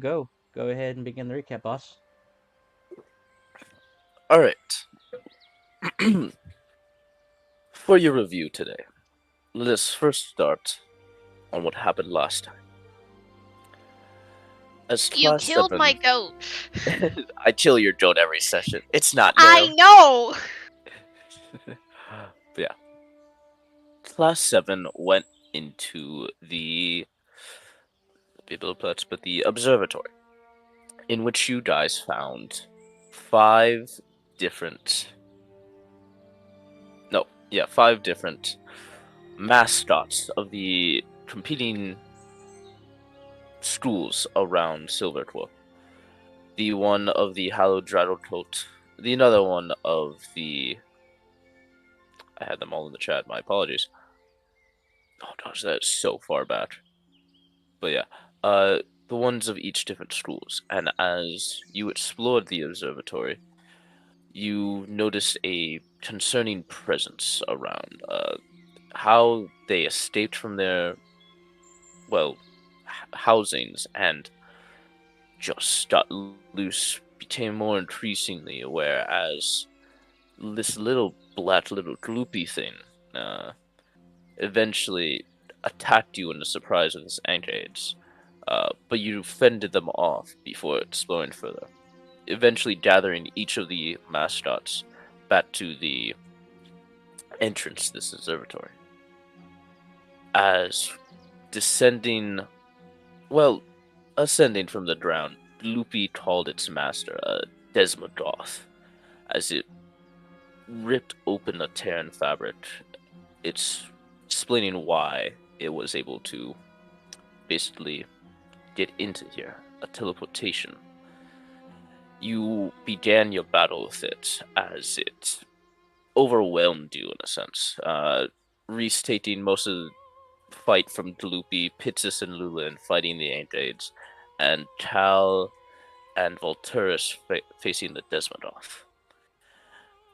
go. Go ahead and begin the recap, boss. All right. For your review today, let us first start on what happened last time. As You Class killed my 7, goat. I kill your goat every session. It's not I new. know. But yeah. Class 7 went into the but the observatory, in which you guys found five different five different mascots of the competing schools around Silverquill. The one of the hallowed coat, the another one of the. I had them all in the chat. My apologies. Oh gosh, that's so far back. But yeah, the ones of each different schools, and as you explored the observatory, you noticed a concerning presence around. How they escaped from their well housings and just got loose became more increasingly aware as this little gloopy thing uh, eventually attacked you in the surprise of its anchors, but you fended them off before exploring further, eventually gathering each of the mascots back to the entrance to this observatory. As descending, well, ascending from the ground, Loopy called its master a Desmogoth, as it ripped open the Terran fabric. It's explaining why it was able to basically get into here, a teleportation. You began your battle with it as it overwhelmed you in a sense, restating most of the fight from Gloopy, Pitsis, and Lulin fighting the Ancades, and Tal and Volturus facing the Desmodoth.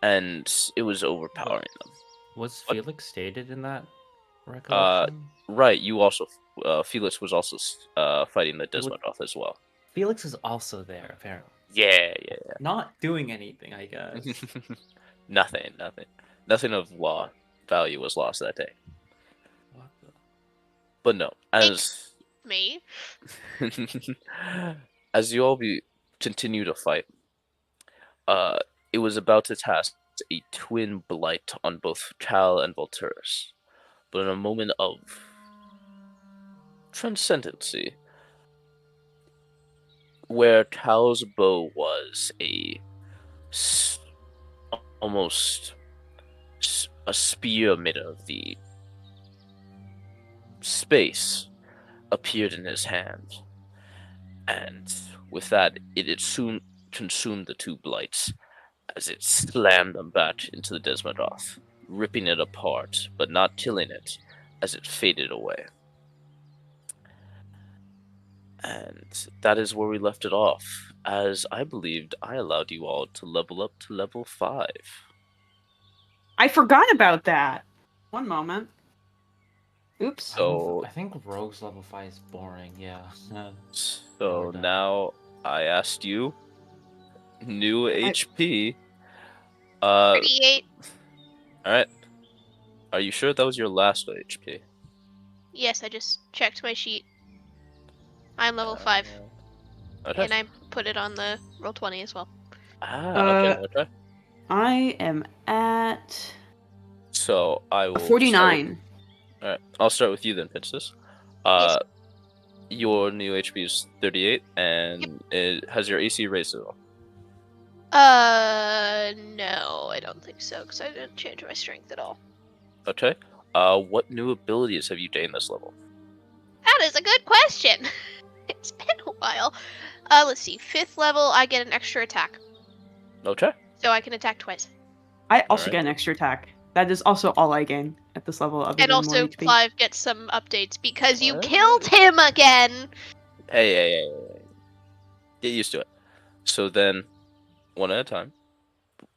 And it was overpowering them. Was But, Felix stated in that uh, recollection? right, you also, Felix was also fighting the Felix, Desmodoth as well. Felix is also there, apparently. Yeah, Not doing anything, I yeah. guess. Nothing of value was lost that day. What the? But no, as Me. as you all continue to fight, uh, it was about to cast a twin blight on both Cal and Volturus. But in a moment of transcendency, where Cal's bow was almost a spear made of the space appeared in his hand, and with that, it had soon consumed the two blights as it slammed them back into the Desmodoth, ripping it apart, but not killing it, as it faded away. And that is where we left it off, as I believed I allowed you all to level up to level 5. I forgot about that. One moment. Oops. So, I think Rogue's level 5 is boring, yeah. so now I asked you, new HP. 38. Alright. Are you sure that was your last HP? Yes, I just checked my sheet. I'm level 5. Okay. And I put it on the Roll20 as well. Okay. I am at So I will 49. Alright, I'll start with you then, Princess. Yes. Your new HP is 38, and it has your AC raised at all. No, I don't think so, because I didn't change my strength at all. Okay. What new abilities have you gained this level? That is a good question. It's been a while. Let's see. 5th level, I get an extra attack. Okay. So I can attack twice. I also Alright. get an extra attack. That is also all I gain at this level, other And than also, more HP. Clive gets some updates because you What? killed him again! Hey. Get used to it. So then, one at a time.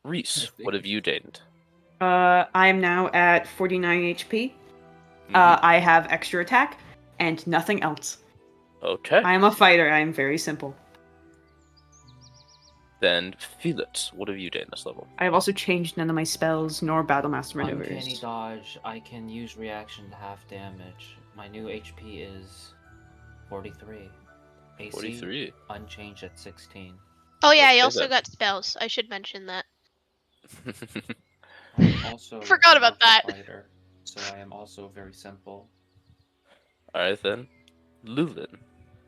Reese, what have you gained? I am now at 49 HP. Mhm. I have extra attack and nothing else. Okay. I am a fighter. I am very simple. Then Felix, what have you done this level? I have also changed none of my spells nor Battlemaster Uncanny maneuvers. dodge. I can use reaction to half damage. My new HP is 43. AC 43. unchanged at 16. Oh yeah, I Okay, also then. got spells. I should mention that. I'm also Forgot about not that. a fighter, so I am also very simple. Alright then. Lulin,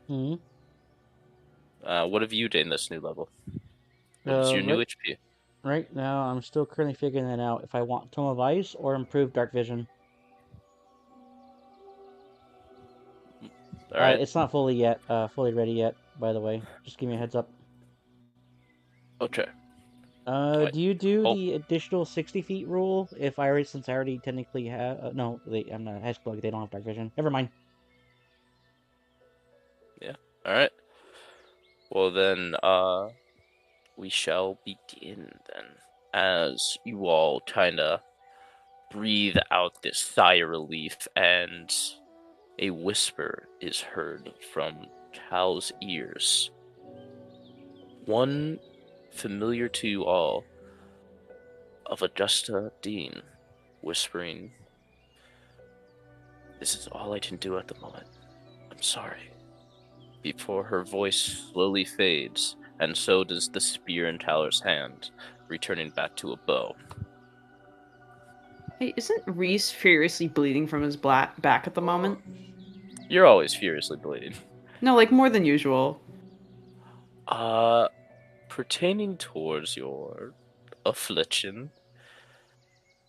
Hmm. what have you done this new level? What is your new Right, HP? right now, I'm still currently figuring that out if I want Tome of Ice or improved Dark Vision. Alright. It's not fully ready yet, by the way. Just give me a heads up. Okay. Wait. Do you do Oh. the additional 60 feet rule if I already, since I already technically have, no, I'm not a hedge plug, they don't have Dark Vision. Never mind. Alright. Well then, we shall begin then. As you all kinda breathe out this sigh of relief, and a whisper is heard from Cal's ears. One familiar to you all, of Augusta Dean, whispering, "This is all I can do at the moment. I'm sorry." Before her voice slowly fades, and so does the spear in Tyler's hand, returning back to a bow. Hey, isn't Reese furiously bleeding from his back at the moment? You're always furiously bleeding. No, like more than usual. Pertaining towards your affliction,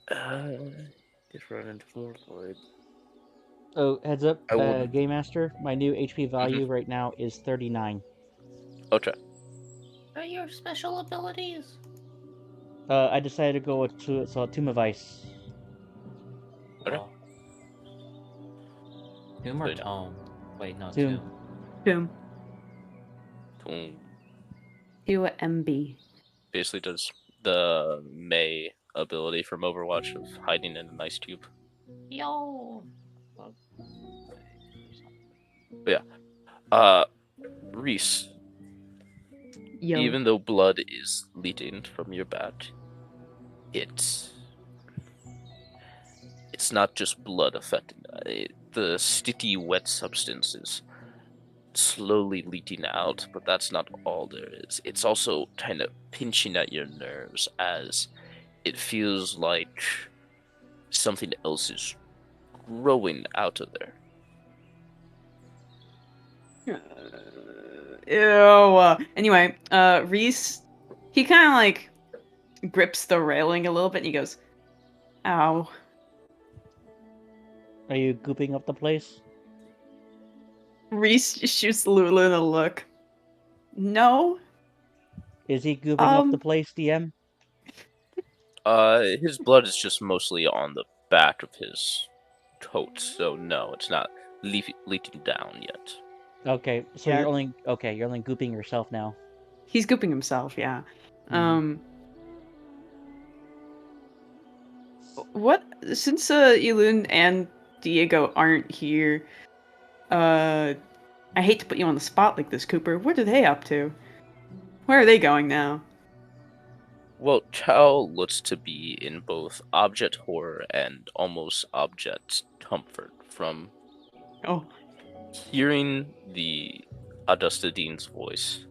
get right into Lord. Oh, heads up, I would. Game Master, my new HP value right now is 39. Okay. Are your special abilities? I decided to go with Tomb of Ice. Okay. Oh. Tomb or Wait, no. tome? Wait, no, Tomb. tomb. Boom. Boom. Do a MB. Basically does the May ability from Overwatch of hiding in an ice cube. Yo. Reese, Yo. even though blood is leaking from your back, it's not just blood affecting it. The sticky, wet substance is slowly leaking out, but that's not all there is. It's also kind of pinching at your nerves as it feels like something else is growing out of there. Ew. Anyway, Reese, he kind of like grips the railing a little bit and he goes, "Ow." Are you gooping up the place? Reese just shoots Lulu a look. No. Is he gooping up the Um. place, DM? His blood is just mostly on the back of his coat, so no, it's not leaking down yet. Okay, so Yeah. you're only gooping yourself now. He's gooping himself. Yeah. Mhm. What? Since Elun and Diego aren't here, I hate to put you on the spot like this, Cooper. What are they up to? Where are they going now? Well, Cal looks to be in both object horror and almost object comfort from Oh, hearing the Augusta Dean's voice.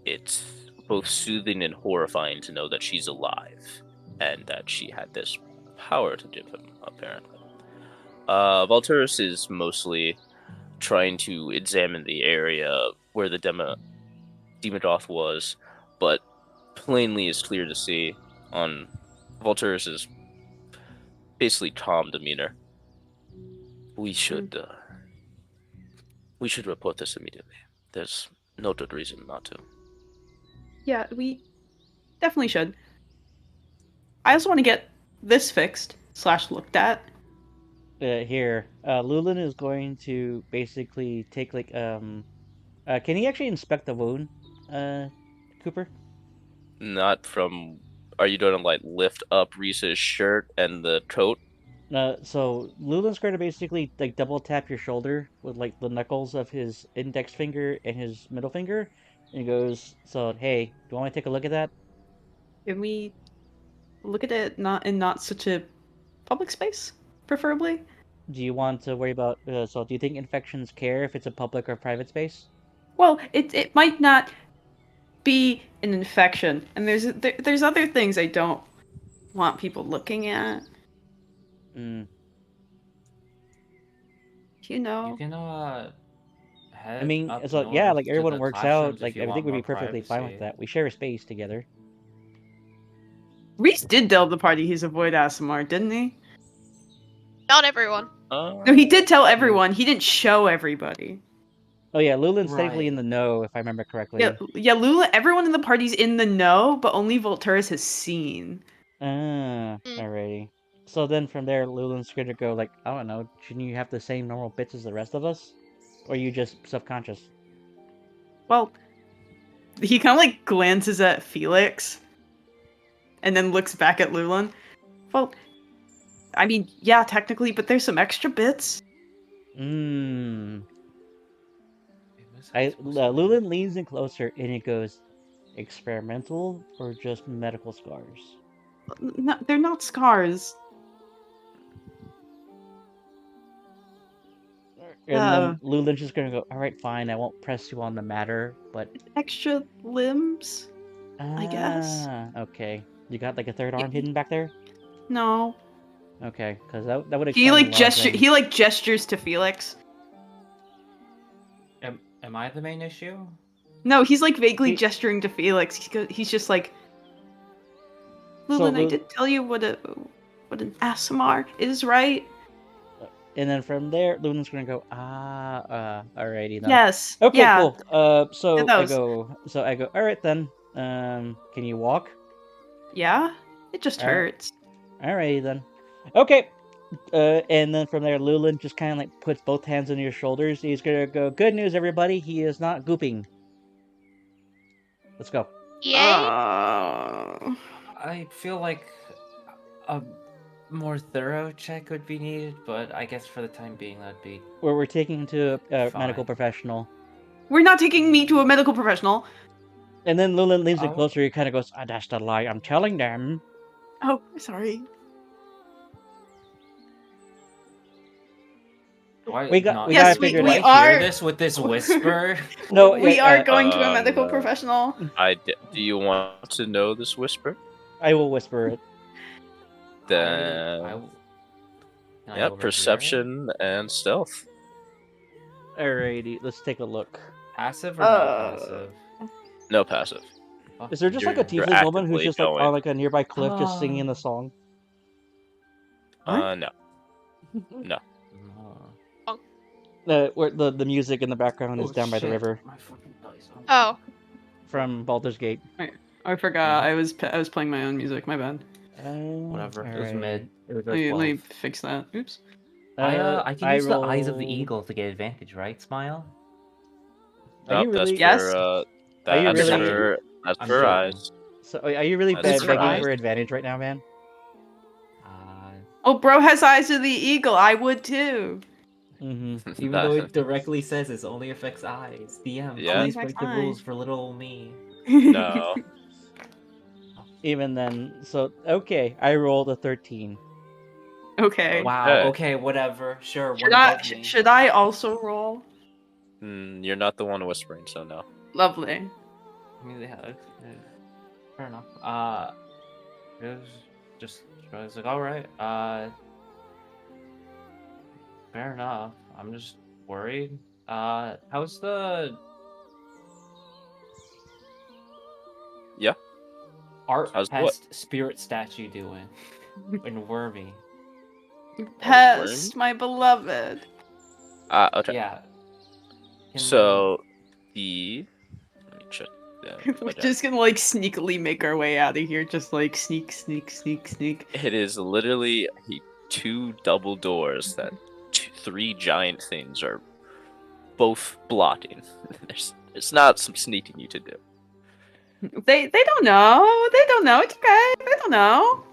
It's both soothing and horrifying to know that she's alive and that she had this power to give him, apparently. Valturus is mostly trying to examine the area where the Demodoth was, but plainly is clear to see on Valturus's basically calm demeanor. We should report this immediately. There's no good reason not to. yeah, we definitely should. I also want to get this fixed / looked at. Here, Lulin is going to basically take can he actually inspect the wound, Cooper? Not from. Are you going to like lift up Reese's shirt and the coat So Lulin's going to basically like double tap your shoulder with like the knuckles of his index finger and his middle finger, and he goes, "So hey, do you want to take a look at that? Can we look at it not such a public space, preferably? Do you want to worry about? So do you think infections care if it's a public or private space? Well, it might not be an infection, and there's other things I don't want people looking at. Mm. You know. You can I head mean, up so yeah, north like to everyone the works out. classrooms if Like you I think want we'd more be perfectly fine with privacy. that. We share a space together. Reese did tell the party he's avoid ASMR, didn't he? Not everyone. No, he did tell everyone. He didn't show everybody. Oh yeah, Lulin's technically Right. in the know, if I remember Yeah, correctly. yeah, Lula. Everyone in the party's in the know, but only Volturus has seen. Ah, Mm. alrighty. So then from there, Lulin's gonna go like, I don't know, shouldn't you have the same normal bits as the rest of us? Or are you just subconscious? Well, he kind of like glances at Felix, and then looks back at Lulin. Well, I mean, yeah, technically, but there's some extra bits. Mmm. Wait, was I supposed to- Lulin leans in closer and he goes, experimental or just medical scars? No, they're not scars. And then Lulin's just gonna go, alright, fine, I won't press you on the matter, but Extra limbs, I guess. Okay. You got like a third arm Y- hidden back there? No, Okay, because that would he explain a like lot of gesture. things. He like gestures to Felix. Am I the main issue? No, he's like vaguely He- gesturing to Felix. He's just like, So Lulin, I Lul- did tell you what an ASMR is, right? And then from there, Luna's gonna go, alrighty then. Yes. Okay, yeah. cool. So I those. go, alright then. Can you walk? Yeah. It just Alright. hurts. Alrighty then. Okay. And then from there, Lulin just kind of like puts both hands on your shoulders. He's gonna go, good news, everybody. He is not gooping. Let's go. Yay! I feel like a more thorough check would be needed, but I guess for the time being that'd be Where we're taking him to a medical Fine. professional. We're not taking me to a medical professional. And then Lulin leans in Oh. closer. He kind of goes, that's the lie. I'm telling them. Oh, sorry. Why We got- not- we Yes, gotta figure it do out. I hear are- this with this whisper? No, we yeah, are going to a Oh, medical no. professional. Do you want to know this whisper? I will whisper it. Then, Can I yep, overhear it? perception and stealth. Alrighty, let's take a look. Passive or not passive? No passive. Fuck. Is there just like a You're tiefling woman who's actively just like going. on like a nearby cliff just singing Ah. the song? No. No. Where the music in the background is Oh, down by the shit. river My fucking dice. Oh, from Baldur's Gate. I forgot. I was playing my own music. My bad. Whatever. It was alright. mid. It was Let at me 12. fix that. Oops. I can use the eyes of the roll- eagle to get advantage, right? Smile. Are you Nope, that's really? Yes. for, Are you that's really- for, that's I'm for joking. eyes. So are you really That's begging right. for advantage right now, man? Oh, bro has eyes of the eagle. I would too. Mm-hmm. Even though it directly says it only affects eyes. DM, Yeah. please Only break the affects rules eyes. for little old me. No. Even then, so okay, I rolled a 13. Okay. Wow. Okay. Okay. Whatever. Sure. Should one I above me. should I also roll? You're not the one whispering, so no. Lovely. I mean, yeah, fair enough. It was just I was like, all right. Fair enough. I'm just worried. How's the Yeah. art How's what? pest spirit statue doing? In Wormy. Pest, my beloved. Okay. Yeah. Can So, let me check that. We're just gonna like sneakily make our way out of here. Just like sneak, sneak, sneak, sneak. It is literally two double doors that three giant things are both blocking. It's not some sneaking you to do. They don't know. They don't know. It's okay. They don't know.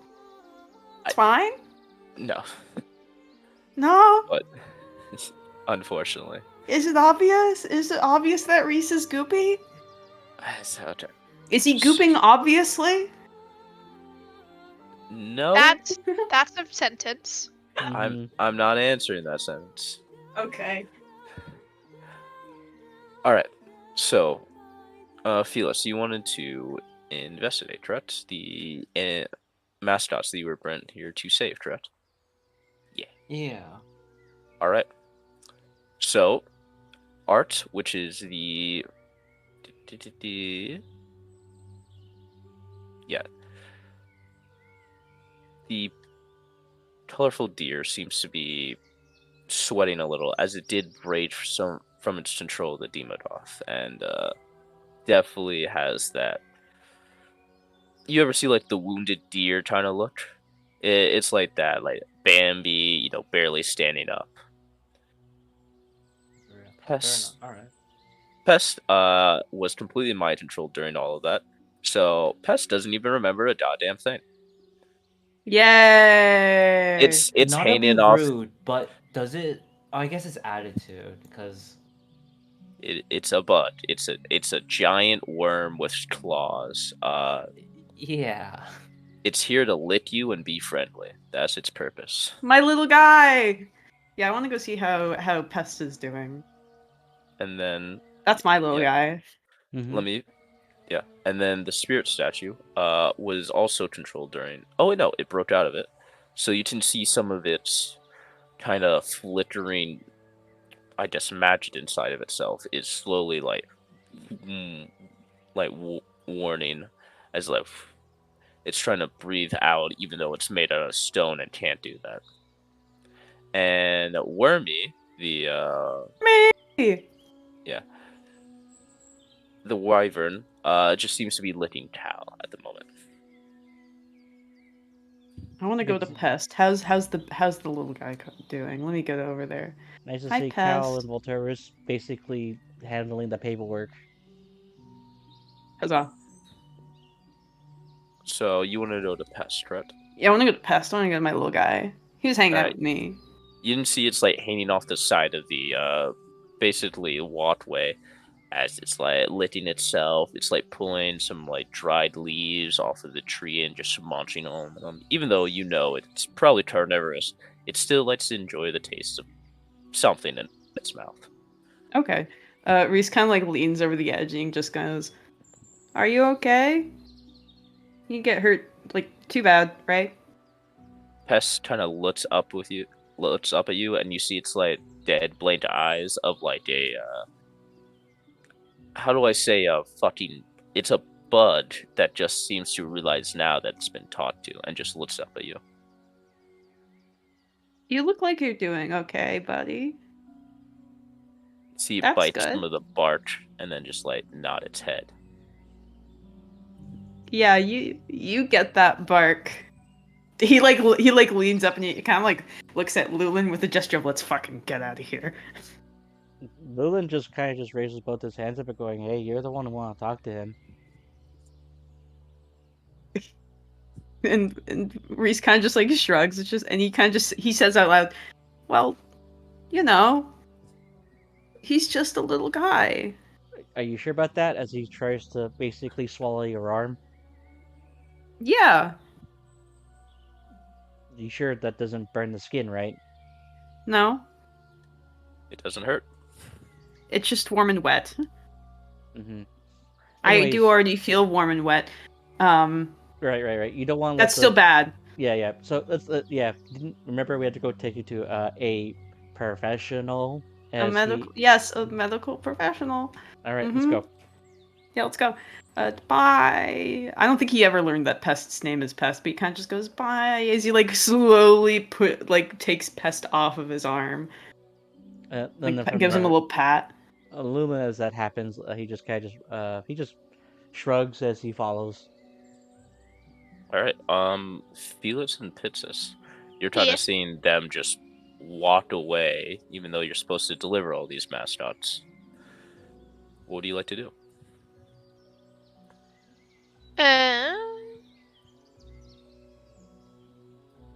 It's fine. No, No? but unfortunately. Is it obvious? Is it obvious that Reese is goopy? So, Is he gooping obviously? no, That's a sentence. Mhm. I'm not answering that sentence. Okay. All right. So, Felix, you wanted to investigate, correct? The mascots that you were brought here to save, correct? Yeah. All right. So, Art, which is the yeah, the colorful deer seems to be sweating a little as it did break from its control of the Demodoth, and definitely has that. You ever see like the wounded deer kind of look? It's like that, like Bambi, barely standing up. Fair enough. Pest, All right. Pest, was completely mind controlled during all of that, so Pest doesn't even remember a goddamn thing. Yay! It's Not to be hanging off. rude, but does it? I guess it's attitude because It's a bud. It's a giant worm with claws. yeah. It's here to lick you and be friendly. That's its purpose. My little guy! Yeah, I want to go see how Pest is doing. And then, That's my little yeah, guy. Mhm. let me, yeah. And then the spirit statue, was also controlled during. Oh wait, no, it broke out of it, so you can see some of its kind of flickering, I guess, magic inside of itself is slowly mm, warning, as like it's trying to breathe out, even though it's made out of stone and can't do that. And Wormy, Me! yeah, the wyvern, just seems to be licking cow at the moment. I want to go to It's- Pest. How's the little guy doing? Let me get over there. Nice to Hi, see Cal and Pest. Volterus basically handling the paperwork. Huzzah. So you want to go to Pest, correct? Yeah, I want to go to Pest. I want to go to my little guy. He was hanging out Alright. with me. You can see it's like hanging off the side of the basically walkway as it's like licking itself. It's like pulling some like dried leaves off of the tree and just munching on them. Even though it's probably carnivorous, it still likes to enjoy the taste of something in its mouth. Okay. Reese kind of like leans over the edge and just goes, "Are you okay? You get hurt like too bad, right?" Pest kind of looks up at you, and you see its like dead, blank eyes of like a how do I say a fucking? It's a bud that just seems to realize now that it's been taught to, and just looks up at you. You look like you're doing okay, buddy. See, it That's bites good. some of the bark, and then just like nod its head. Yeah, you get that bark. He leans up and he kind of like looks at Lulin with a gesture of "Let's fucking get out of here." Lulin just kind of just raises both his hands up and going, "Hey, you're the one who want to talk to him." And Reese kind of just like shrugs. It's just and he kind of just he says out loud, "Well, you know, he's just a little guy." Are you sure about that? As he tries to basically swallow your arm. Yeah. You sure that doesn't burn the skin, right? No, It doesn't hurt. it's just warm and wet. Mm-hmm. I do Anyways, already feel warm and wet. right. You don't want to let That's still bad. Yeah. So let's remember we had to go take you to a professional. A medical professional. All right, let's Mm-hmm. go. Yeah, let's go. Bye. I don't think he ever learned that Pest's name is Pest, but he kind of just goes bye as he like slowly takes Pest off of his arm. Then from Gives him a there, little pat. Luma, as that happens, he just kind of he just shrugs as he follows. All right. Felix and Pitsis, you're kind Yeah. of seeing them just walk away, even though you're supposed to deliver all these mascots. What do you like to do? Uh,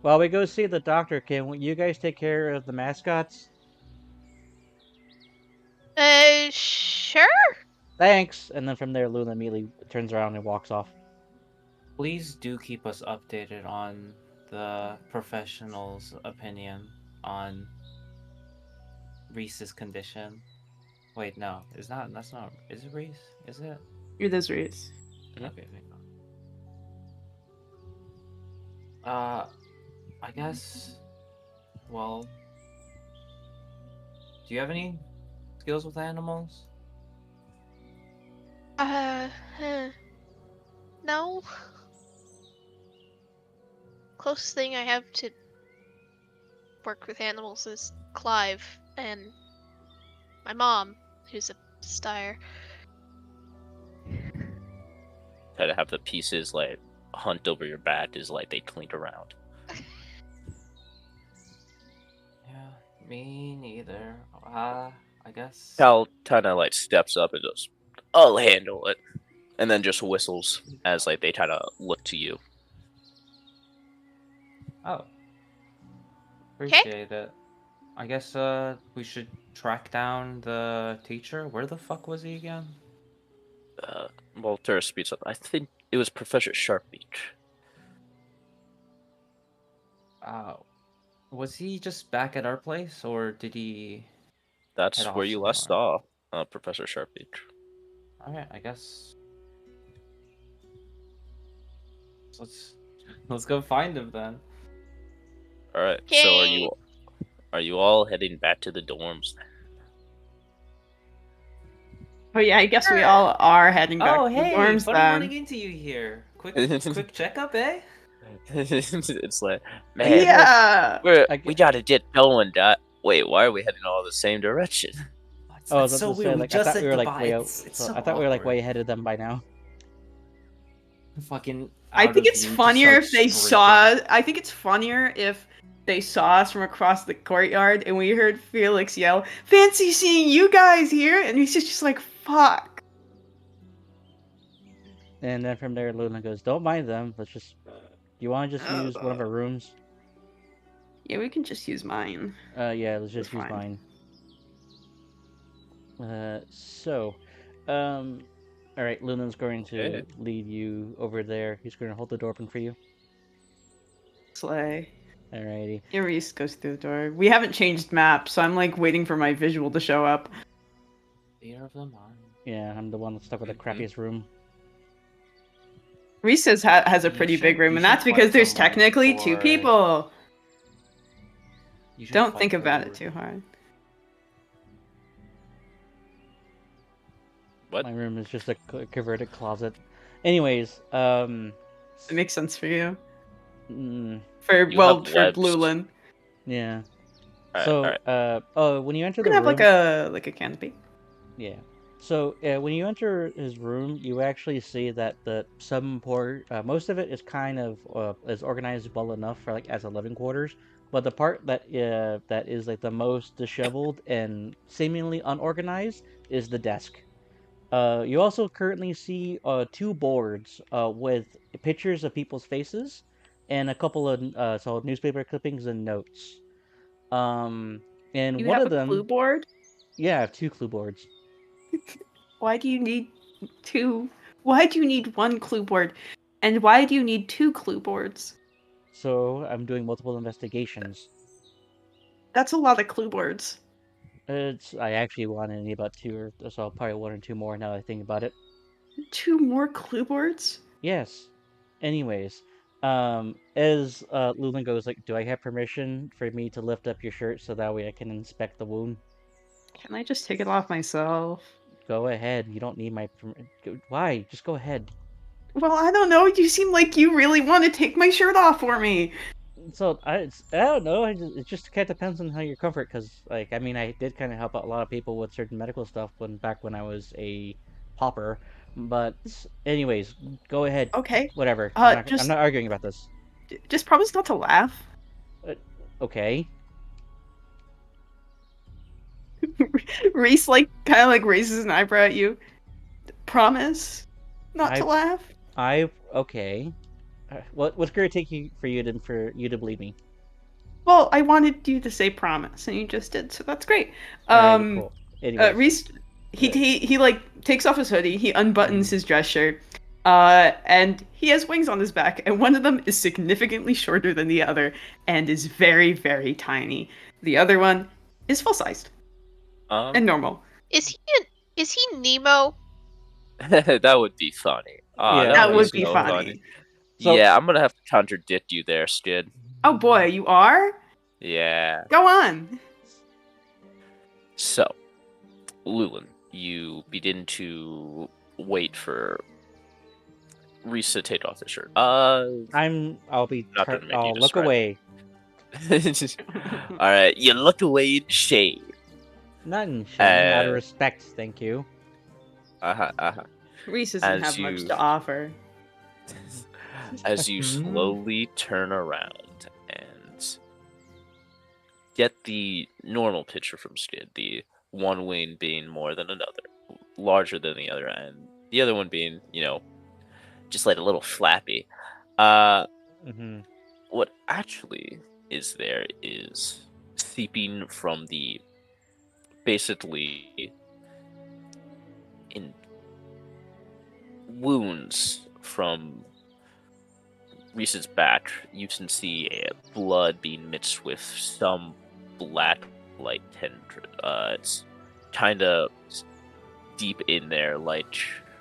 While we go see the doctor, can you guys take care of the mascots? Sure. Thanks. And then from there, Luna immediately turns around and walks off. Please do keep us updated on the professional's opinion on Reese's condition. Wait, no, that's not. Is it Reese? Is it? It is Reese. Mhm. Okay, thank God. I guess. Well, do you have any skills with animals? Huh. No. Closest thing I have to work with animals is Clive and my mom, who's a styer. Try to have the pieces like hunt over your back is like they cleaned around. Yeah, me neither. I guess. Cal kind of like steps up and goes, "I'll handle it," and then just whistles as like they kind of look to you. Oh. Appreciate it. I guess we should track down the teacher. Where the fuck was he again? Walter speaks up. I think it was Professor Sharpbeach. Oh. Was he just back at our place or did he That's head where off you last somewhere? saw Professor Sharpbeach. Alright, I guess let's go find him then. All right. So Okay. are you all heading back to the dorms? Oh yeah, I guess we Sure. all are heading back Oh to the hey, dorms funny then. running into you here. Quick checkup, eh? It's like, man, Yeah. we gotta get going. Wait, why are we heading all the same direction? Oh, I It's was so about to say, weird. We like, I just thought said we were like goodbye. way out. It's So so I thought we were like way awkward. ahead of them by now. Fucking I out think of it's view, just funnier start if they sprinting. saw. I think it's funnier if they saw us from across the courtyard and we heard Felix yell, "Fancy seeing you guys here!" And he's just like, "Fuck." And then from there, Luna goes, "Don't mind them. Let's just. You want to just use one of our rooms? Yeah, we can just use mine. Yeah, let's That's just use fine. mine. All right. Luna's going to Okay. lead you over there. He's going to hold the door open for you. Slay. Alrighty. Reese goes through the door. We haven't changed maps, so I'm like waiting for my visual to show up. Fear of the mind. Yeah, I'm the one that's stuck with the Mhm. crappiest room. Reese has a You pretty should- big room, you and should that's because fight there's someone technically two for- people. You should Don't fight think about for- it too hard. What? My room is just a converted closet. Anyways, It makes sense for you. For You have for webs. Lulin. Yeah. All right. When you enter We're the gonna room, have like a canopy. yeah. So when you enter his room, you actually see that most of it is kind of is organized well enough for like as a living quarters, but the part that is like the most disheveled and seemingly unorganized is the desk. You also currently see two boards with pictures of people's faces and a couple of newspaper clippings and notes. And You one have of a clue them, board? yeah, I have two clue boards. Why do you need two? Why do you need one clue board? And why do you need two clue boards? So I'm doing multiple investigations. That's a lot of clue boards. I actually wanted need about two or so probably one or two more now that I think about it. Two more clue boards? Yes. Anyways, as Lulin goes like, "Do I have permission for me to lift up your shirt so that way I can inspect the wound?" Can I just take it off myself? Go ahead. You don't need my Why? Just go ahead. Well, I don't know. You seem like you really want to take my shirt off for me. So I don't know. It just kind of depends on how your comfort. Because like I mean, I did kind of help out a lot of people with certain medical stuff back when I was a pauper. But anyways, go ahead. Okay. Whatever. I'm Just not arguing about this. just promise not to laugh. Okay. Reese kind of like raises an eyebrow at you. Promise not to laugh. Okay. What's going to take you for you to believe me? Well, I wanted you to say promise, and you just did, so that's great. Alrighty, cool. Anyways, Reese, he like takes off his hoodie, he unbuttons Mhm. his dress shirt, and he has wings on his back, and one of them is significantly shorter than the other, and is very, very tiny. The other one is full sized Um, and normal. Is he is he Nemo? that would be funny. Yeah, That That would be that'd would be be so funny. funny. funny. So Yeah, I'm gonna have to contradict you there, Skid. Oh boy, you are? Yeah. Go on. So, Lulin, you begin to wait for Reese to take off the shirt. Not gonna make you I'll look describe away. it. All right, you look away in shame. Not in shame, out of Uh, respect, thank you. uh-huh. Reese doesn't As have much you to offer. as you slowly turn around and get the normal picture from Skid, the one wing being more than another, larger than the other, and the other one being, just like a little flappy. Uh, Mm-hmm. what actually is there is seeping from the basically in wounds from Reese's back. You can see blood being mixed with some black light tender. It's kind of deep in there, like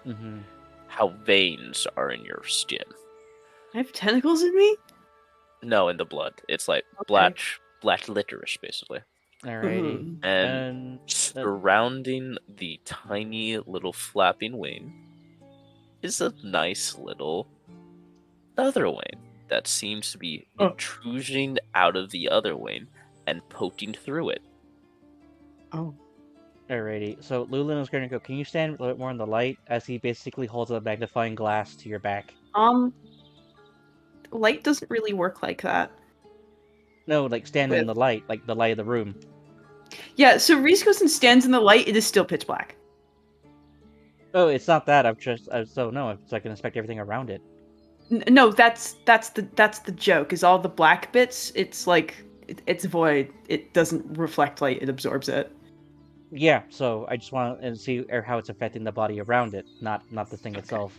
Mm-hmm. how veins are in your skin. I have tentacles in me? No, in the blood. It's like Okay. black licorice, basically. Alrighty. Mhm. And And surrounding the tiny little flapping wing is a nice little other wing that seems to be Oh. intruding out of the other wing and poking through it. Oh. alrighty. So Lulin is gonna go. Can you stand a little bit more in the light as he basically holds a magnifying glass to your back? Um, light doesn't really work like that. No, like stand in With the light, like the light of the room. Yeah, so Reese goes and stands in the light, it is still pitch black. Oh, it's not that. So no. So I can inspect everything around it. No, that's the joke. Is all the black bits? It's like it's void. It doesn't reflect light. It absorbs it. Yeah. So I just want to see how it's affecting the body around it, not the thing itself.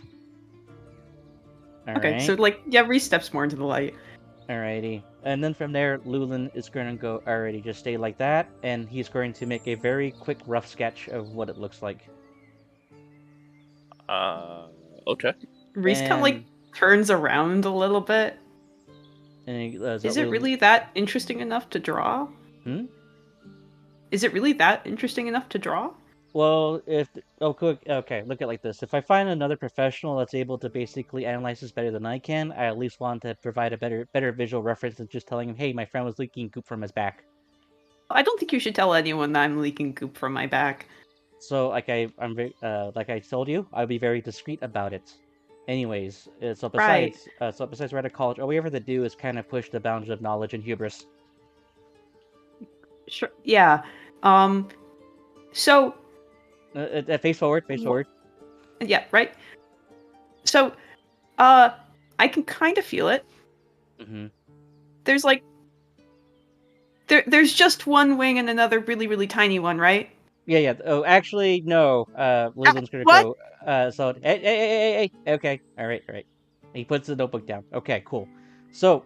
All Okay, so right. like yeah, Reese steps more into the light. Alrighty. And then from there, Lulin is going to go, alrighty, just stay like that, and he's going to make a very quick, rough sketch of what it looks like. Okay. Reese kind of like And, turns around a little bit. so Is it really that interesting enough to draw? Hmm? Is it really that interesting enough to draw? Well, okay, look at it like this. If I find another professional that's able to basically analyze this better than I can, I at least want to provide a better visual reference than just telling him, hey, my friend was leaking goop from his back. I don't think you should tell anyone that I'm leaking goop from my back. So, like I told you, I'll be very discreet about it. Anyways, Right. so besides we're at a college, all we ever to do is kind of push the boundaries of knowledge and hubris. Sure. Yeah. So Face forward, face Wh- forward. yeah. Right. So, I can kind of feel it. Mm-hmm. There's like there's just one wing and another really really tiny one, right? Yeah, yeah. Oh, actually, no. Lulin's gonna What? go. So, hey. Okay, all right, all right. He puts the notebook down. Okay, cool. So,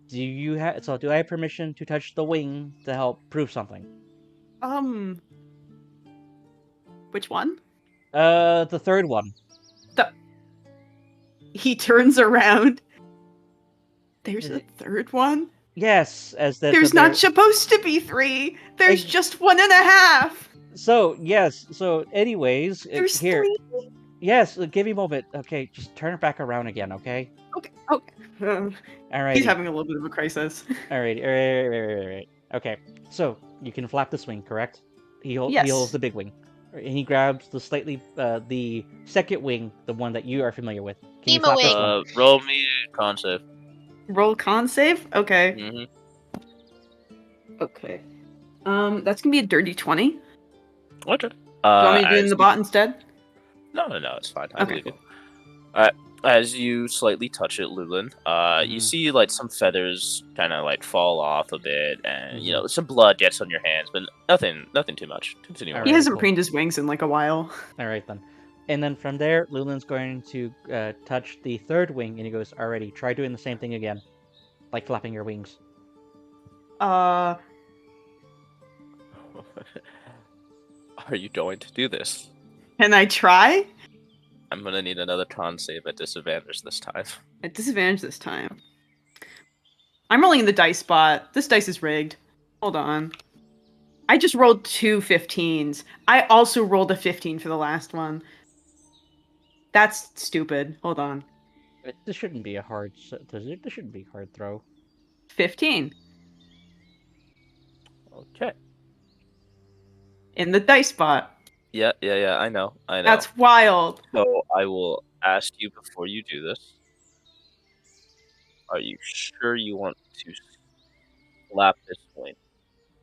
do I have permission to touch the wing to help prove something? Which one? The third one. He turns around. There's Is a it- third one? Yes, as that. There's not supposed to be three. There's Ex- just one and a half. So yes. So, anyways, There's here. three. Yes, give me a moment. Okay, just turn it back around again. Okay. Okay. Okay. All right. He's having a little bit of a crisis. Alrighty, alright. Okay, so you can flap this wing, correct? He holds Yes. the big wing, and he grabs the second wing, the one that you are familiar with. Can you Nemo flap this wing. one? Roll me con save. Roll con save. Okay. Mm-hmm. Okay. That's gonna be a dirty 20. Do Okay. you want me to do it in the bot instead? No, it's fine. I Okay, believe you. cool. All right. as you slightly touch it, Lulin, you see like some feathers kind of like fall off a bit, and you know some blood gets on your hands, but nothing too much. Continue All on. He right, hasn't cool. preened his wings in like a while. All right then. And then from there, Lulin's going to touch the third wing, and he goes, "Alrighty, try doing the same thing again, like flapping your wings." Are you going to do this? Can I try? I'm gonna need another con save at disadvantage this time. At disadvantage this time. I'm rolling in the dice spot. This dice is rigged. Hold on. I just rolled 2 15s. I also rolled a 15 for the last one. That's stupid. Hold on. This shouldn't be a hard. This shouldn't be a hard throw. 15 Okay. in the dice spot. Yeah. I know. That's wild. So I will ask you before you do this. Are you sure you want to slap this wing?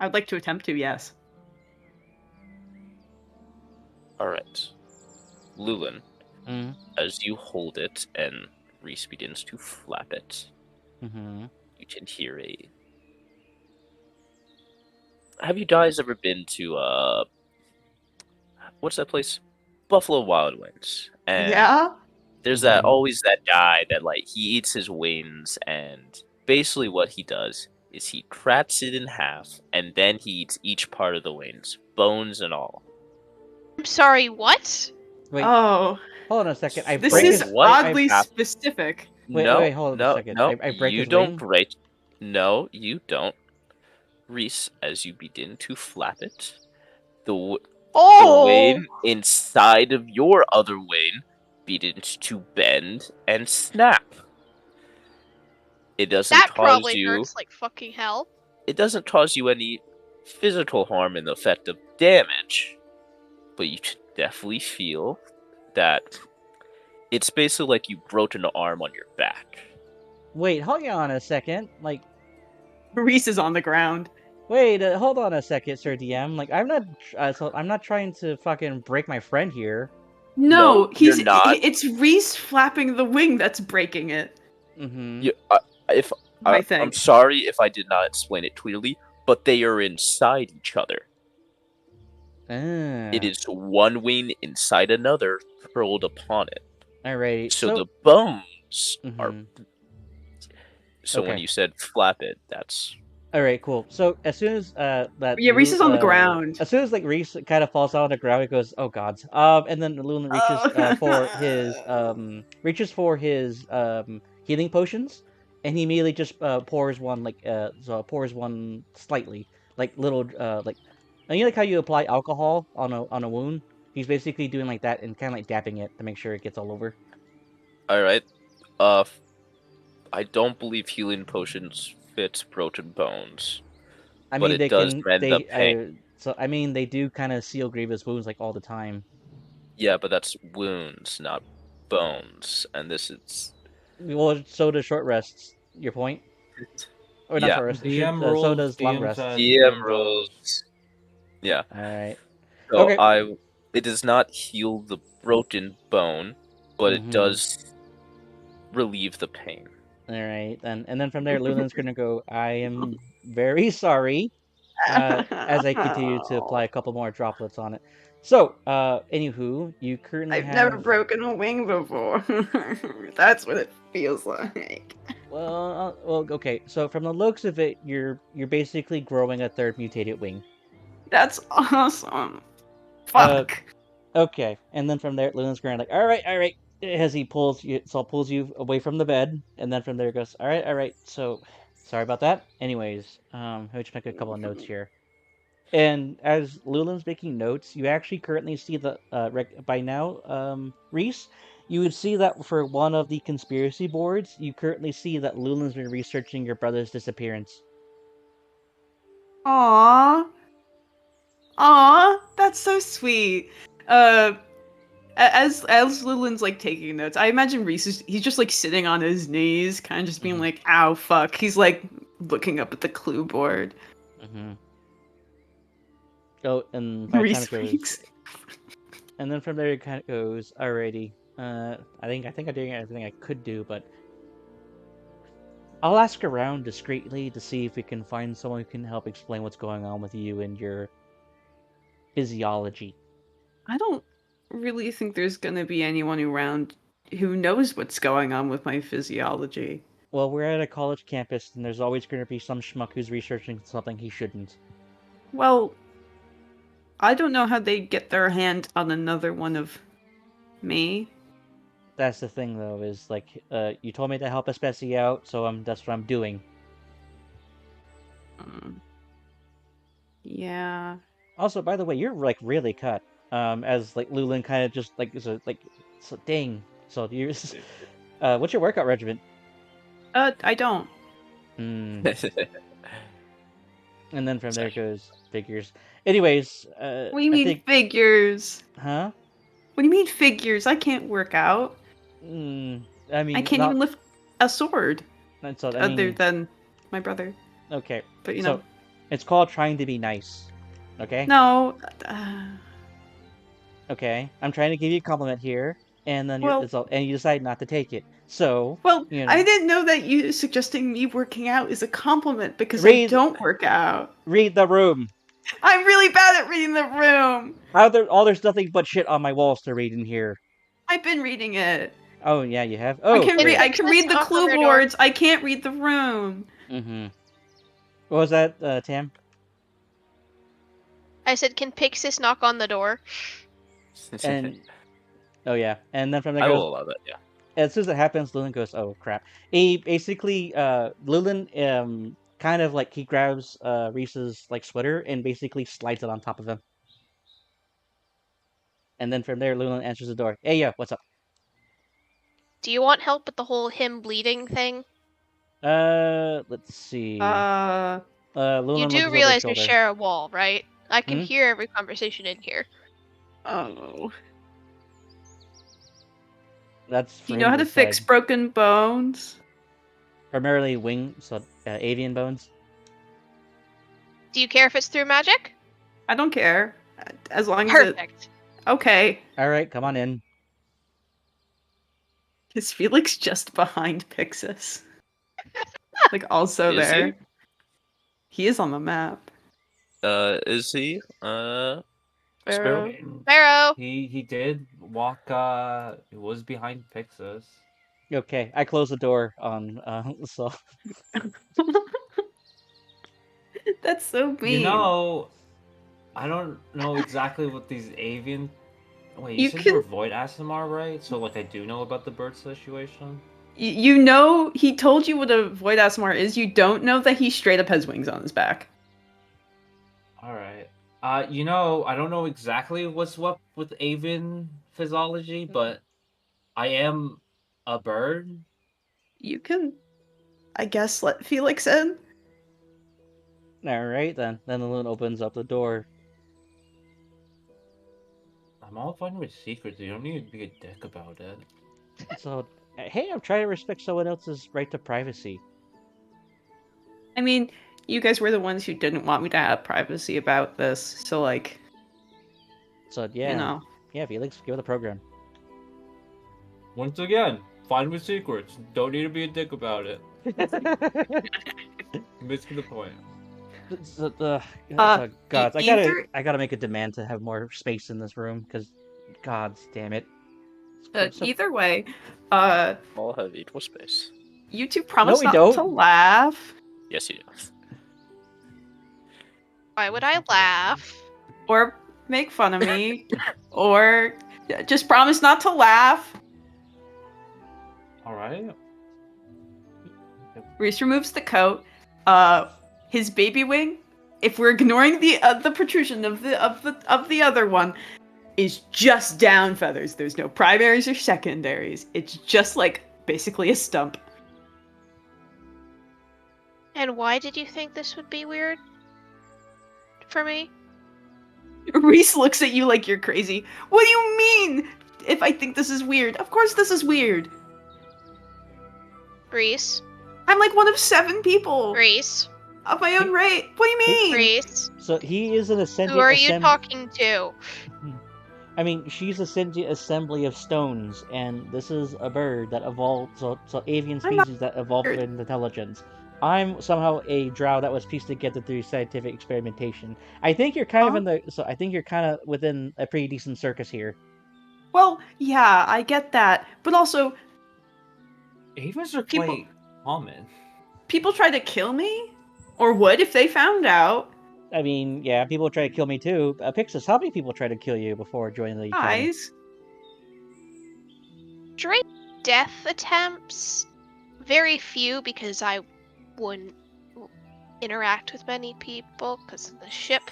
I'd like to attempt to, yes. All right, Lulin. Mm. As you hold it and Reese begins to flap it, Mm-hmm. you can hear a. Have you guys ever been to what's that place? Buffalo Wild Wings. And Yeah? there's Mhm. always that guy that like he eats his wings, and basically what he does is he cracks it in half and then he eats each part of the wings, bones and all. I'm sorry, what? Wait, Oh, hold on a second. I this break is his. what oddly hap- specific. Wait, hold on a second. No, I break you his don't wing. break. No, you don't. Reese, as you begin to flap it, the Oh! wing inside of your other wing begins to bend and snap. It doesn't That cause probably you. hurts like fucking hell. It doesn't cause you any physical harm in the effect of damage, but you can definitely feel that it's basically like you broke an arm on your back. Wait, hold on a second. Like, Reese is on the ground. wait, hold on a second, Sir DM. Like, I'm not trying to fucking break my friend here. No, you're not. It's Reese flapping the wing that's breaking it. Mm-hmm. You, if I I'm think. sorry if I did not explain it clearly, but they are inside each other. It is one wing inside another curled upon it. Alright. So the bones are. Mhm. So when Okay. you said flap it, that's. All right, cool. So as soon as that Yeah, Reese is on the ground. as soon as like Reese kind of falls on the ground, he goes, "Oh God!" And then Luna reaches for his healing potions, and he immediately just pours one pours one slightly, like little like, and you know, like how you apply alcohol on a wound. He's basically doing like that and kind of like dapping it to make sure it gets all over. All right. I don't believe healing potions fit broken bones, I but mean, it does mend the pain. so I mean, they do kind of seal grievous wounds like all the time. Yeah, but that's wounds, not bones, and this is. Well, so does short rests. Your point, or not Yeah. short rests. DM So rules, does long DM rests. says, DM DM rules. goes. Yeah. All right. So Okay. it does not heal the broken bone, but it Mhm. does relieve the pain. All right, and then from there, Lulin's gonna go. I am very sorry. As I continue to apply a couple more droplets on it. So, anywho, you currently I've never have. broken a wing before. That's what it feels like. Well, okay. So from the looks of it, you're basically growing a third mutated wing. That's awesome. Uh, Fuck. Okay, and then from there, Luna's going like, all right, as he pulls you away from the bed, and then from there goes, all right. So, sorry about that. Anyways, let me just make a couple of notes here. And as Lulin's making notes, you actually currently see the by now, Reese, you would see that for one of the conspiracy boards, you currently see that Lulin's been researching your brother's disappearance. Aww. Aww. That's so sweet. Uh, as Lulin's like taking notes, I imagine Reese he's just like sitting on his knees, kind of just being like, "Ow, fuck." He's like looking up at the clue board. Mm-hmm. Oh, and by the time Reese it goes, freaks. and then from there it kind of goes, alrighty. I think I'm doing everything I could do, but I'll ask around discreetly to see if we can find someone who can help explain what's going on with you and your physiology. I don't really think there's gonna be anyone around who knows what's going on with my physiology. Well, we're at a college campus, and there's always going to be some schmuck who's researching something he shouldn't. Well, I don't know how they get their hand on another one of me. That's the thing, though, is like, you told me to help Especie out, so that's what I'm doing. Yeah. Also, by the way, you're like really cut. As like Lulin kind of just like is a like, so dang. So you're, what's your workout regimen? I don't. Hmm. And then from there goes figures. Anyways, What do you I mean think, figures? huh? What do you mean figures? I can't work out. I I mean, can't not. even lift a sword. So I Other mean, than my brother. okay. But you So know. it's called trying to be nice. Okay. No. Okay. I'm trying to give you a compliment here, and then Well, and you decide not to take it. So well, you I know, didn't know that you suggesting me working out is a compliment because I read don't work out. read the room. I'm really bad at reading the room. There's nothing but shit on my walls to read in here. I've been reading it. Oh yeah, you have. I Oh can Can read. great. I fix can this read the knock on clue their door? boards. I can't read the room. Mm-hmm. What was that, Tam? I said, can Pixis knock on the door? And oh yeah, and then from there I goes. will allow that. Yeah. As soon as it happens, Lulin goes, "Oh crap!" He basically, Lulin, kind of like he grabs Reese's like sweater and basically slides it on top of him. And then from there, Lulin answers the door. Hey, yeah, what's up? Do you want help with the whole him bleeding thing? Let's see. You Lulin do looks over his realize we shoulder. share a wall, right? I can Hmm? hear every conversation in here. Oh. That's Do for you him know how to to fix decide. broken bones? Primarily avian bones. Do you care if it's through magic? I don't care. As long as it. Perfect. Okay. All right, come on in. Is Felix just behind Pixis? Like also Is there. he? He is on the map. Is he? Sparrow. Barrow! He did walk. He was behind Pixis. Okay, I close the door on. So That's so mean. You know, I don't know exactly what these avian. Wait, you You said you can. were void ASMR, right? So like, I do know about the bird situation. You know, he told you what a void ASMR is. You don't know that he straight up has wings on his back. All right. You know, I don't know exactly what's what with avian physiology, but I am a bird. You can, I guess, let Felix in. all right then. Then Lulin opens up the door. I'm all fine with secrets. You don't need to be a dick about it. So hey, I'm trying to respect someone else's right to privacy. I mean, you guys were the ones who didn't want me to have privacy about this, so like, So yeah, you know. yeah, Felix, give it the program. Once again, fine with secrets. Don't need to be a dick about it. Missing the point. Gods, either I gotta make a demand to have more space in this room because, gods damn it. either way, All have equal space. you two promise we not don't. to laugh Yes, you do. Why would I laugh? or make fun of me or just promise not to laugh. All right. Reese removes the coat. His baby wing, if we're ignoring the protrusion of the other one, is just down feathers. There's no primaries or secondaries. It's just like basically a stump. And why did you think this would be weird? For me? Reese looks at you like you're crazy. What do you mean? If I think this is weird, of course this is weird. Reese? I'm like one of 7 people Reese? of my own right. What do you mean? Reese? So he is an ascendant. Who are you talking to? I mean, she's a sentient assembly of stones, and this is a bird that evolved, so avian I'm not species that evolved bird. with intelligence. I'm somehow a drow that was pieced together through scientific experimentation. I think you're kind of Huh? I think you're kind of within a pretty decent circus here. Well, yeah, I get that, but also Avens are people quite common. people try to kill me, or would if they found out. I mean, yeah, people try to kill me too. Pixis, how many people try to kill you before joining the county? Guys, Straight death attempts, very few because I wouldn't interact with many people because of the ship.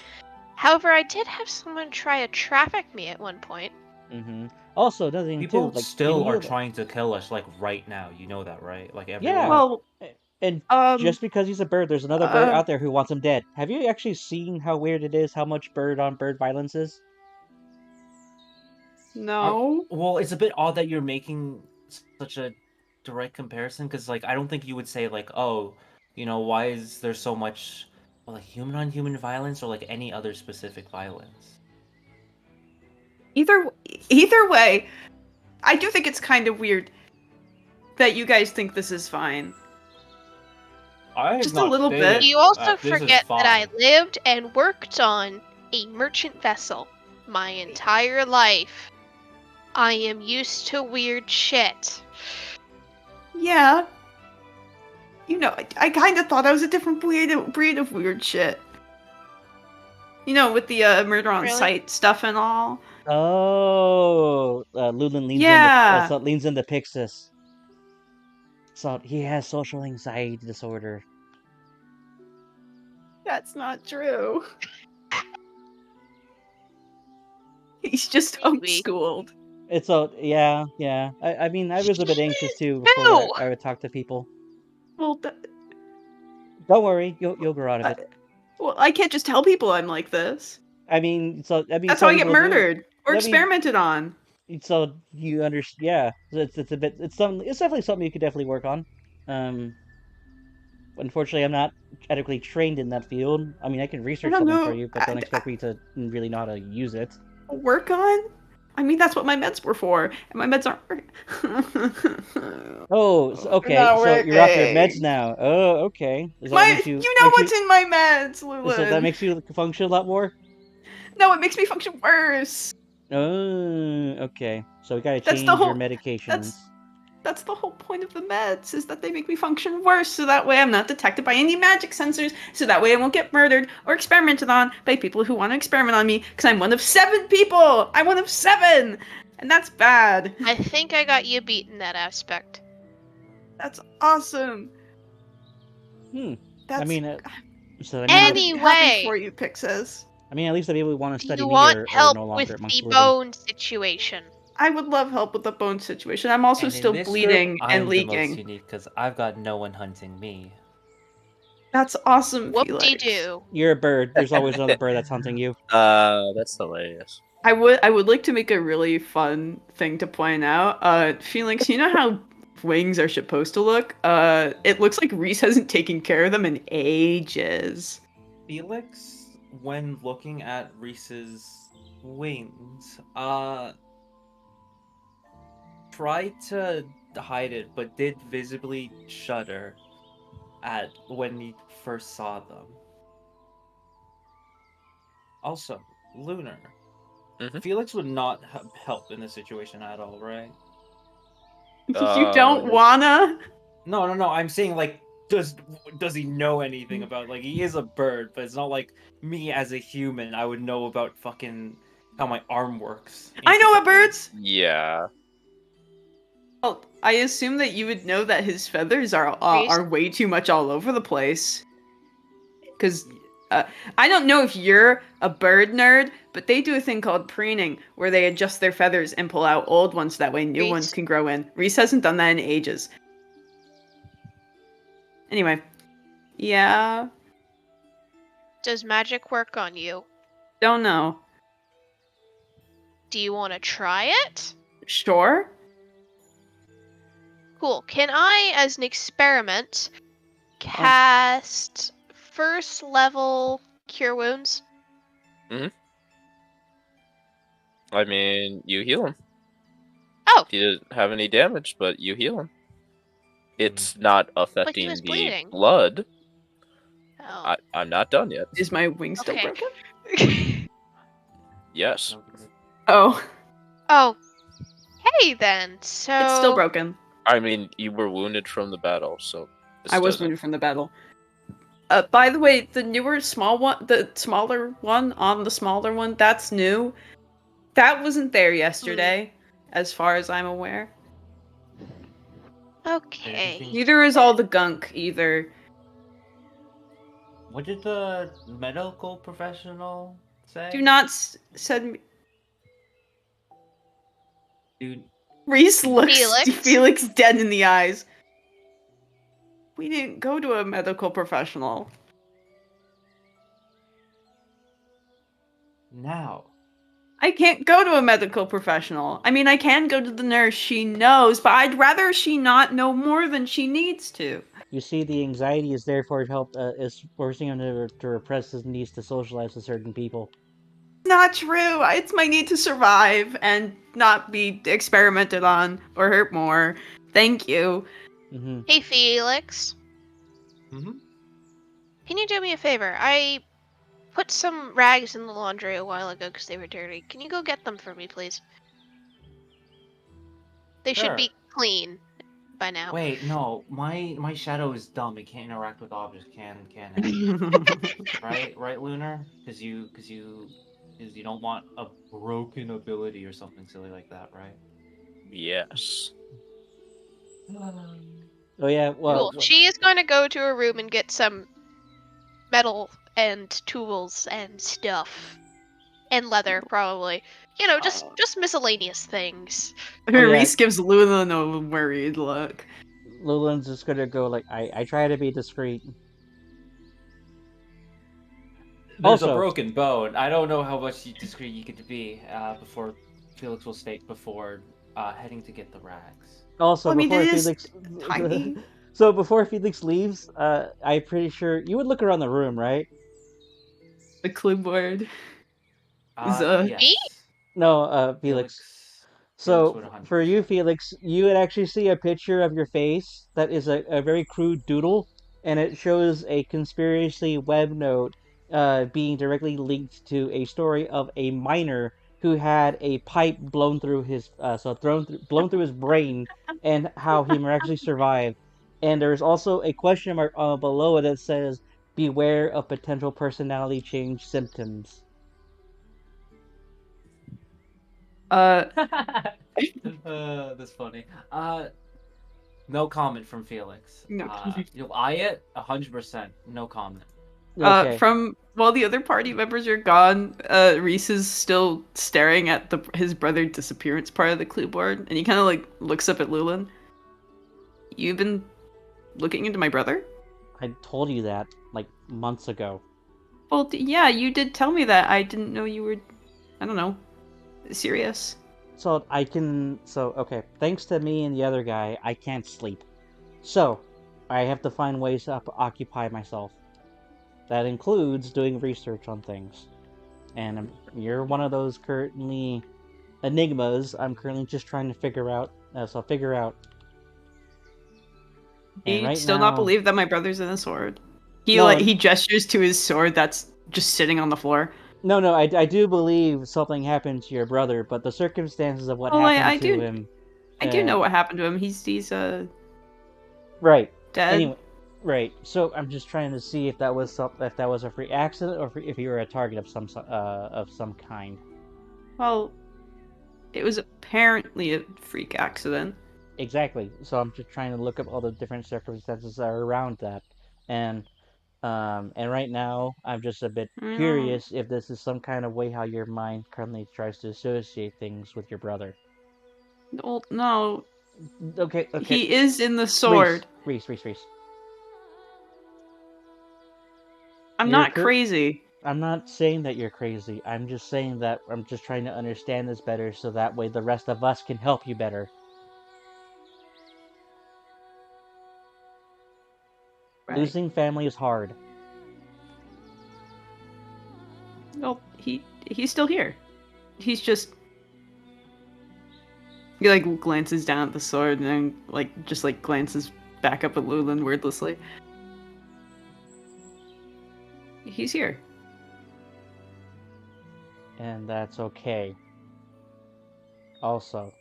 However, I did have someone try to traffic me at one point. Mm-hmm. Also, another thing too, People like still are you, trying to kill us, like right now. You know that, right? Like yeah. everyone. well, And um, just because he's a bird, there's another bird out there who wants him dead. Have you actually seen how weird it is? How much bird on bird violence is? no. Well, it's a bit odd that you're making such a direct comparison because, like, I don't think you would say like, oh, why is there so much like human on human violence or like any other specific violence? Either either way, I do think it's kind of weird that you guys think this is fine. I have Just a not little bit. stated You also this is forget that I fine. lived and worked on a merchant vessel my entire life. I am used to weird shit. Yeah. I kind of thought I was a different breed of weird shit. With the murder on Really? sight stuff and all. Oh, Lulin leans Yeah. leans into Pixis. So he has social anxiety disorder. That's not true. He's just Maybe. homeschooled. It's yeah. I mean, I was a bit anxious too before No! I would talk to people. Well, Don't worry, you'll grow out of it. I can't just tell people I'm like this. I mean, That's how some I get people do. murdered or I mean, experimented on. so you understand? Yeah, it's a bit. It's definitely something you could definitely work on. Um, Unfortunately, I'm not adequately trained in that field. I mean, I can I research don't something for know. you, but don't expect me to really know how to use it. Work on? I mean, that's what my meds were for, and my meds aren't. Oh, They're okay. not So you're off your meds working. now. Oh, okay. Is that what My, makes you you know what's in my meds, so that Lulin. makes you function a lot more? No, it makes me function worse. Oh, okay. So we gotta That's the change your whole. medications. That's the whole point of the meds, is that they make me function worse, so that way I'm not detected by any magic sensors, so that way I won't get murdered or experimented on by people who want to experiment on me, because I'm one of 7 people! I'm one of 7! And that's bad. I think I got you beat in that aspect. That's awesome. I That's mean, so Anyway. happy for you, Pixis. I mean, at least the people who want to Do study you me want are help no with longer amongst the the living. bone situation? I would love help with the bone situation. I'm also And in still this bleeding group, and I'm the most leaking. unique because I've got no one hunting me. That's awesome, Felix. Whoop-de-doo. You're a bird. There's always another bird that's hunting you. That's hilarious. I would like to make a really fun thing to point out. Felix, you know how wings are supposed to look? It looks like Reese hasn't taken care of them in ages. Felix, when looking at Reese's wings, tried to hide it, but did visibly shudder at when he first saw them. Also, Lunar, Mhm. Felix would not help in this situation at all, right? You don't wanna? No. I'm saying like, does he know anything about like he is a bird, but it's not like me as a human. I would know about fucking how my arm works. I know what intricately. birds. Yeah. Well, I assume that you would know that his feathers are Reese? way too much all over the place. Because I don't know if you're a bird nerd, but they do a thing called preening, where they adjust their feathers and pull out old ones. That way, new Reese? ones can grow in. Reese hasn't done that in ages. Anyway, yeah, Does magic work on you? don't know. Do you want to try it? Sure. Cool. Can I, as an experiment, cast first level Cure Wounds? I mean, you heal him. Oh, He didn't have any damage, but you heal him. Hmm. It's not but he affecting was the bleeding. blood. Oh, I'm not done yet. Is my wing still okay. broken? Yes. No good. Oh, Oh, hey then. So it's still broken. I mean, you were wounded from the battle, so this I was doesn't. wounded from the battle. By the way, the newer small one, the smaller one on the smaller one, that's new. That wasn't there yesterday, as far as I'm aware. okay. Everything- Neither is all the gunk either. What did the medical professional say? Do not send me. Dude, Reese looks Felix? Felix dead in the eyes. We didn't go to a medical professional. now. I can't go to a medical professional. I mean, I can go to the nurse. She knows, but I'd rather she not know more than she needs to. You see, the anxiety is therefore help is forcing him to repress his needs to socialize with certain people. Not true. It's my need to survive and not be experimented on or hurt more. Thank you. Hmm. Hey Felix, Mm-hmm. can you do me a favor? I put some rags in the laundry a while ago because they were dirty. Can you go get them for me, please? They should Sure. be clean by now. Wait, no. My shadow is dumb. It can't interact with objects, can it? Right, Lunar? Because you don't want a broken ability or something silly like that, right? Yes. Oh yeah, well, Cool. She is going to go to her room and get some metal and tools and stuff. And leather, probably. You know, just miscellaneous things. Oh, yeah. Reese gives Luna a worried look. Lulin's just gonna go like, I try to be discreet. There's Also- a broken bone. I don't know how much discreet you get to be before Felix will state before heading to get the rags. Also, Well, I mean, before it is Felix, tiny. so before Felix leaves, I'm pretty sure you would look around the room, right? The clipboard is Yes. Me? No, Felix. Felix would So 100%. for you, Felix, you would actually see a picture of your face that is a very crude doodle, and it shows a conspiracy web note being directly linked to a story of a miner who had a pipe blown through his blown through his brain, and how he miraculously survived. And there's also a question mark below it that says, "Beware of potential personality change symptoms." That's funny. No comment from Felix. No comment. You'll eye it 100%. No comment. Okay. From while the other party members are gone, Reese is still staring at his brother disappearance part of the clipboard, and he kind of like looks up at Lulin. You've been looking into my brother? I told you that like months ago. Well, yeah, you did tell me that. I didn't know you were, I don't know, serious. So okay, thanks to me and the other guy, I can't sleep. So, I have to find ways to occupy myself. That includes doing research on things. And you're one of those currently enigmas I'm currently just trying to figure out. So I'll figure out. Do And you right still not now, believe that my brother's in a sword? No, He gestures to his sword that's just sitting on the floor. no, I do believe something happened to your brother, but the circumstances of what Oh, happened I to do. him. I do know what happened to him. He's Right. dead. Anyway, right. So I'm just trying to see if that was a free accident, or if you were a target of some kind. Well, it was apparently a freak accident. Exactly. So I'm just trying to look up all the different circumstances that are around that, and right now I'm just a bit I curious if this is some kind of way how your mind currently tries to associate things with your brother. Well, no, Okay. he is in the sword. Reese. I'm You're not crazy. I'm not saying that you're crazy. I'm just saying that I'm just trying to understand this better, so that way the rest of us can help you better. Right. Losing family is hard. Well, he's still here. He's just He like glances down at the sword and then like just like glances back up at Lulin wordlessly. He's here. And that's okay. Also,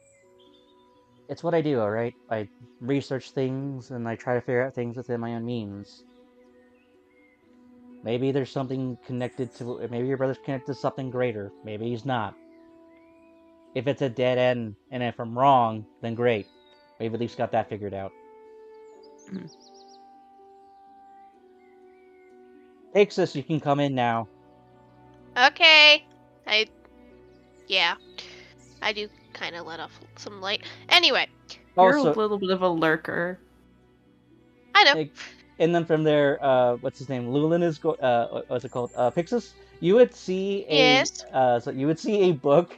it's what I do, alright? I research things and I try to figure out things within my own means. Maybe there's something connected to. Maybe your brother's connected to something greater. Maybe he's not. If it's a dead end and if I'm wrong, then great. We've at least got that figured out. Mm. Ixus, you can come in now. Okay. Yeah. I do kind of let off some light. Anyway, You're Also, a little bit of a lurker. I know. like, and then from there, what's his name? Lulin is what's it called? Pixis. You would see Yes. so you would see a book,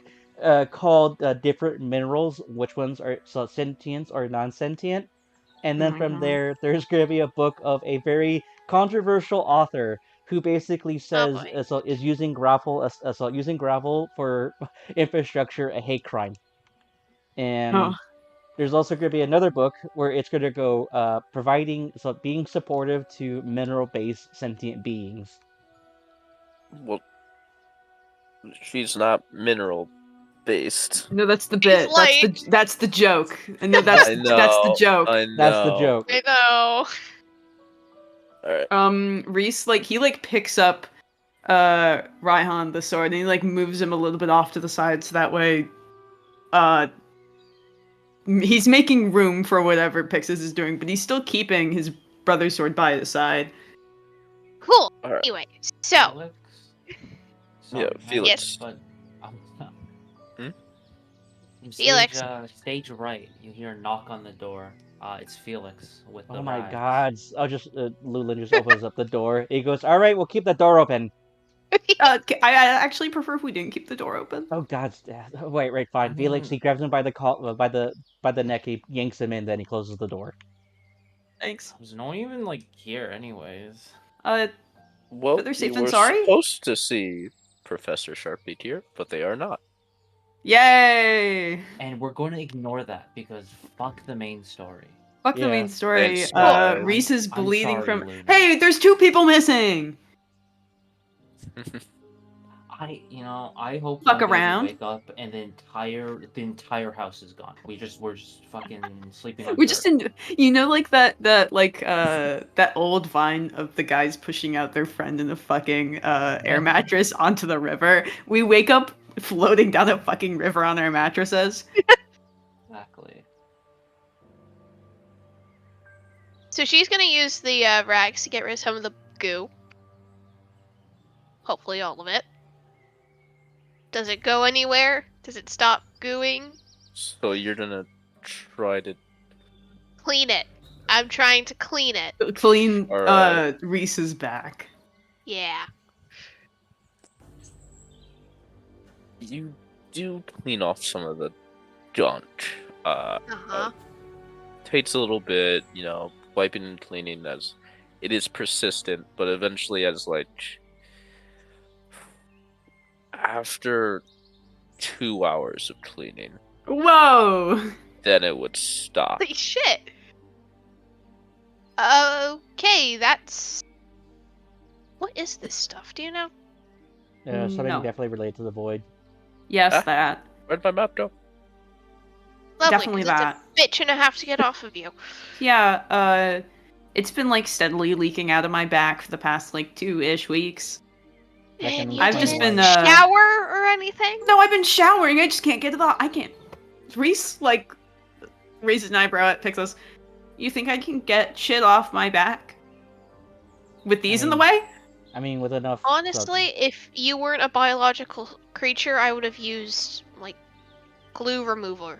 called different minerals, which ones are sentient or non-sentient, and Oh then my from god. there's going to be a book of a very controversial author who basically Oh says boy. is using gravel for infrastructure a hate crime. Oh. And there's also going to be another book where it's going to go being supportive to mineral-based sentient beings. Well, she's not mineral based. No, that's the He's bit. light. That's the joke. And no, I that's the know. joke. I That's the know. joke. I know. All right. Reese like he like picks up Raihan the sword and he like moves him a little bit off to the side so that way uh he's making room for whatever Pixis is doing, but he's still keeping his brother's sword by his side. Cool. All right. Anyway, so Felix? Yeah, Sorry, Felix. but Hmm? Felix. Stage right. You hear a knock on the door. It's Felix with the Oh my rags. god! I'll just Lulin just opens up the door. He goes, "All right, we'll keep the door open." I actually prefer if we didn't keep the door open. Oh god! Wait, fine. I Felix, mean, he grabs him by the by the neck. He yanks him in. Then he closes the door. Thanks. there's no one even like here, anyways. Well, Better safe you than were sorry? supposed to see Professor Sharpie here, but they are not. Yay! And we're going to ignore that because fuck the main story. Fuck the Yeah. main story. It's fine. Reese is I'm bleeding sorry, from. Luna. Hey, there's 2 people missing. I hope Fuck one day around. we wake up and the entire house is gone. We're just fucking sleeping on We dirt. just like that old vine of the guys pushing out their friend in a fucking air mattress onto the river. We wake up floating down a fucking river on our mattresses. Exactly. So she's gonna use the rags to get rid of some of the goo. Hopefully all of it. Does it go anywhere? Does it stop gooing? So you're gonna try to. Clean it. I'm trying to clean it. Clean Alright. Reese's back. Yeah. You do clean off some of the junk. Uh-huh. Takes a little bit, wiping and cleaning as it is persistent, but eventually, as like after 2 hours of cleaning, Whoa! then it would stop. Holy shit. Okay, that's... What is this stuff? Do you know? Something No. definitely related to the void. Yes, Ah. that. Where'd my map go? Lovely, Definitely 'cause it's that. a bitch and a half to get off of you. Yeah, it's been like steadily leaking out of my back for the past like 2-ish weeks. That can And you I've explain just didn't been, shower or anything? No, I've been showering. I just can't get it off. I can't. Reese like raises an eyebrow at Pixels. You think I can get shit off my back with these in the mean, way? I mean, with enough. Honestly, if you weren't a biological creature, I would have used, like, glue remover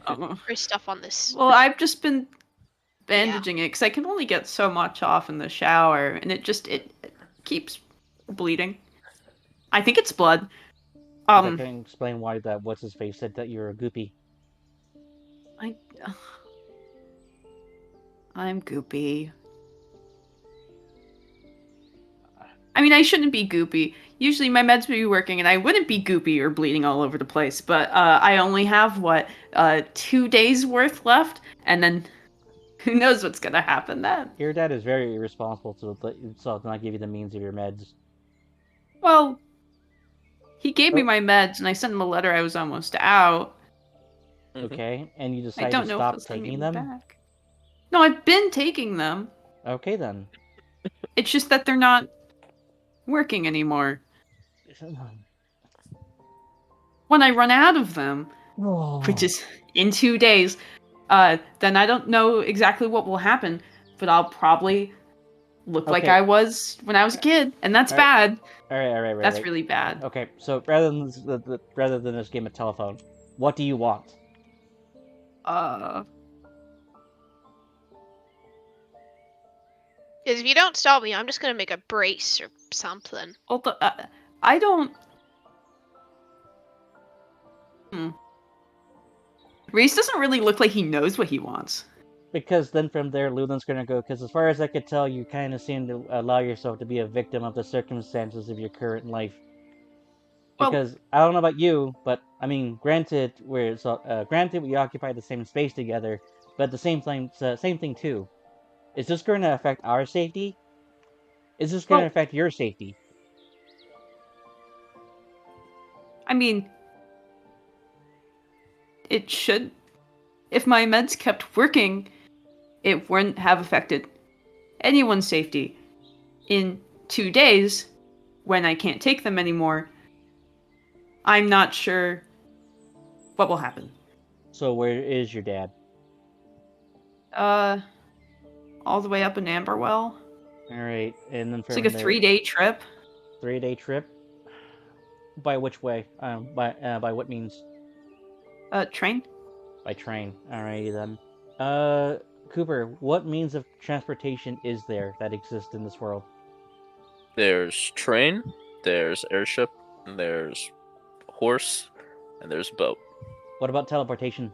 Oh. or stuff on this. Well, I've just been bandaging it because I can only get so much off in the shower, and it keeps bleeding. I think it's blood. That can explain why that what's his face said that you're a goopy. I'm goopy. I mean, I shouldn't be goopy. usually my meds would be working and I wouldn't be goopy or bleeding all over the place, but I only have 2 days worth left, and then who knows what's gonna happen then. Your dad is very irresponsible to not give you the means of your meds. Well, he gave me Oh. my meds and I sent him a letter I was almost out. Okay, and you I decide to don't know if he'll stop send me taking them? back. No, I've been taking them. Okay then. It's just that they're not working anymore. When I run out of them, which is in 2 days, then I don't know exactly what will happen, but I'll probably look like Okay. I was when I was a kid, and that's Alright. bad. All That's right. really bad. Okay, so rather than this game of telephone, what do you want? Because if you don't stop me, I'm just gonna make a brace or something. I don't. Reese doesn't really look like he knows what he wants. Because then from there, Lulin's gonna go. Because as far as I could tell, you kind of seem to allow yourself to be a victim of the circumstances of your current life. Well, Because I don't know about you, but I mean, granted, granted we occupy the same space together, but at the same time, same thing too. Is this going to affect our safety? Is this going to well, affect your safety? I mean, it should. If my meds kept working, it wouldn't have affected anyone's safety. In 2 days, when I can't take them anymore, I'm not sure what will happen. So where is your dad? All the way up in Amberwell. All right, and then It's from like a there, 3-day trip. 3-day trip. By which way? By what means? Train. By train. Alrighty then. Cooper, what means of transportation is there that exists in this world? There's train, there's airship, and there's horse, and there's boat. What about teleportation?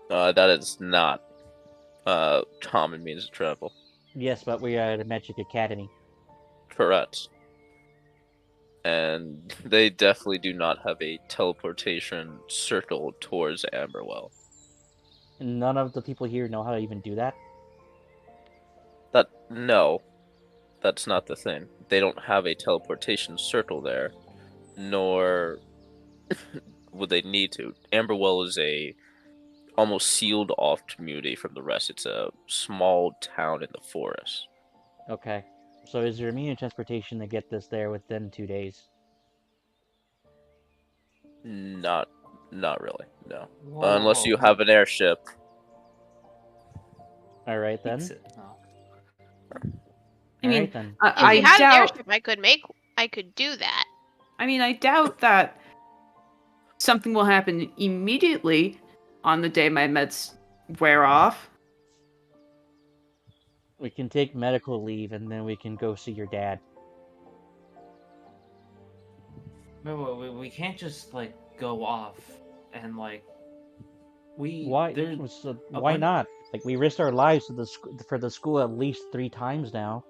That is not common means of travel. Yes, but we are at a Magic Academy. Correct. And they definitely do not have a teleportation circle towards Amberwell. None of the people here know how to even do that. No, that's not the thing. They don't have a teleportation circle there, nor would they need to. Amberwell is a almost sealed off community from the rest. It's a small town in the forest. Okay. So is there immediate transportation to get this there within 2 days? Not really. No, Whoa, unless you whoa, have an airship. All right then. I mean, Alright then. If I you had an doubt. airship, I could do that. I mean, I doubt that something will happen immediately on the day my meds wear off. We can take medical leave and then we can go see your dad. We can't just like go off and like Why? there's Why not? Like we risked our lives for the school at least 3 times now.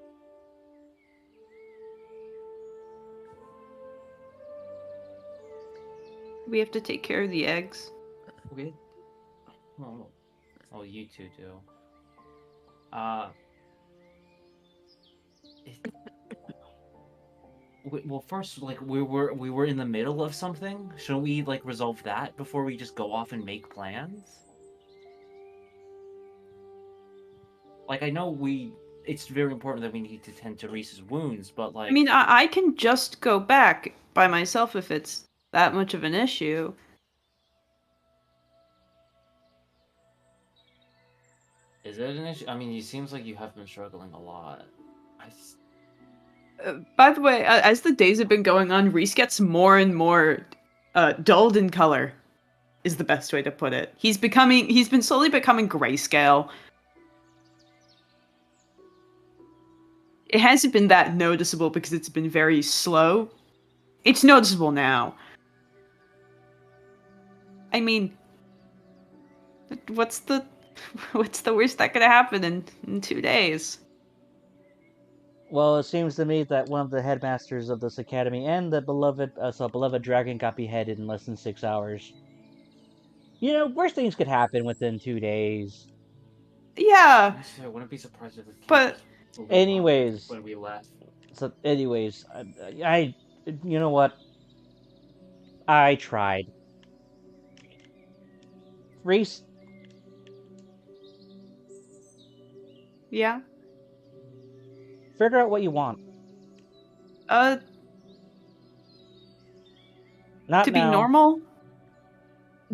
We have to take care of the eggs. we oh you two do. It, well, first, like we were in the middle of something. Shouldn't we like resolve that before we just go off and make plans? Like I know it's very important that we need to tend to Reese's wounds, but like I mean, I can just go back by myself if it's that much of an issue. is it an issue? I mean, it seems like you have been struggling a lot. By the way, as the days have been going on, Reese gets more and more dulled in color. Is the best way to put it. He's been slowly becoming grayscale. It hasn't been that noticeable because it's been very slow. It's noticeable now. I mean, what's the worst that could happen in 2 days? Well, it seems to me that one of the headmasters of this academy and the beloved dragon got beheaded in less than 6 hours. You know, worse things could happen within 2 days. Yeah, Honestly, I wouldn't be surprised if the but campus blew up Anyways, when we left. I you know what? I tried. Reese, yeah. figure out what you want. Uh, Not to be now. normal?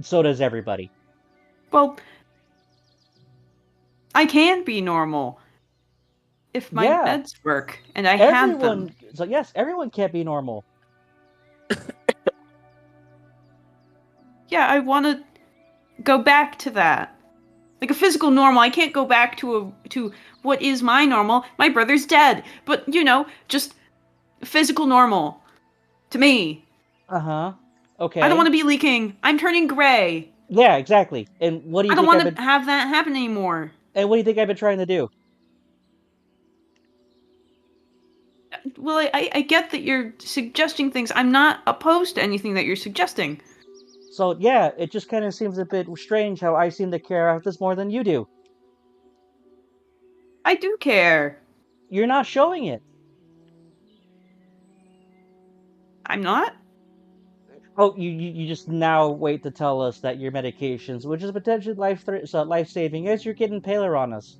So does everybody. Well, I can be normal if my Yeah, meds work, and I had them. So yes, everyone can't be normal. Yeah, I want to go back to that. Like a physical normal, I can't go back to what is my normal. My brother's dead, but just physical normal to me. Uh-huh. I don't Okay. want to be leaking. I'm turning gray. Yeah, exactly. And what do I you don't think I've want been to have that happen anymore. and what do you think I've been trying to do? Well, I get that you're suggesting things. I'm not opposed to anything that you're suggesting. So yeah, it just kind of seems a bit strange how I seem to care about this more than you do. I do care. You're not showing it. I'm not? Oh, you just now wait to tell us that your medications, which is potentially life saving, as you're getting paler on us.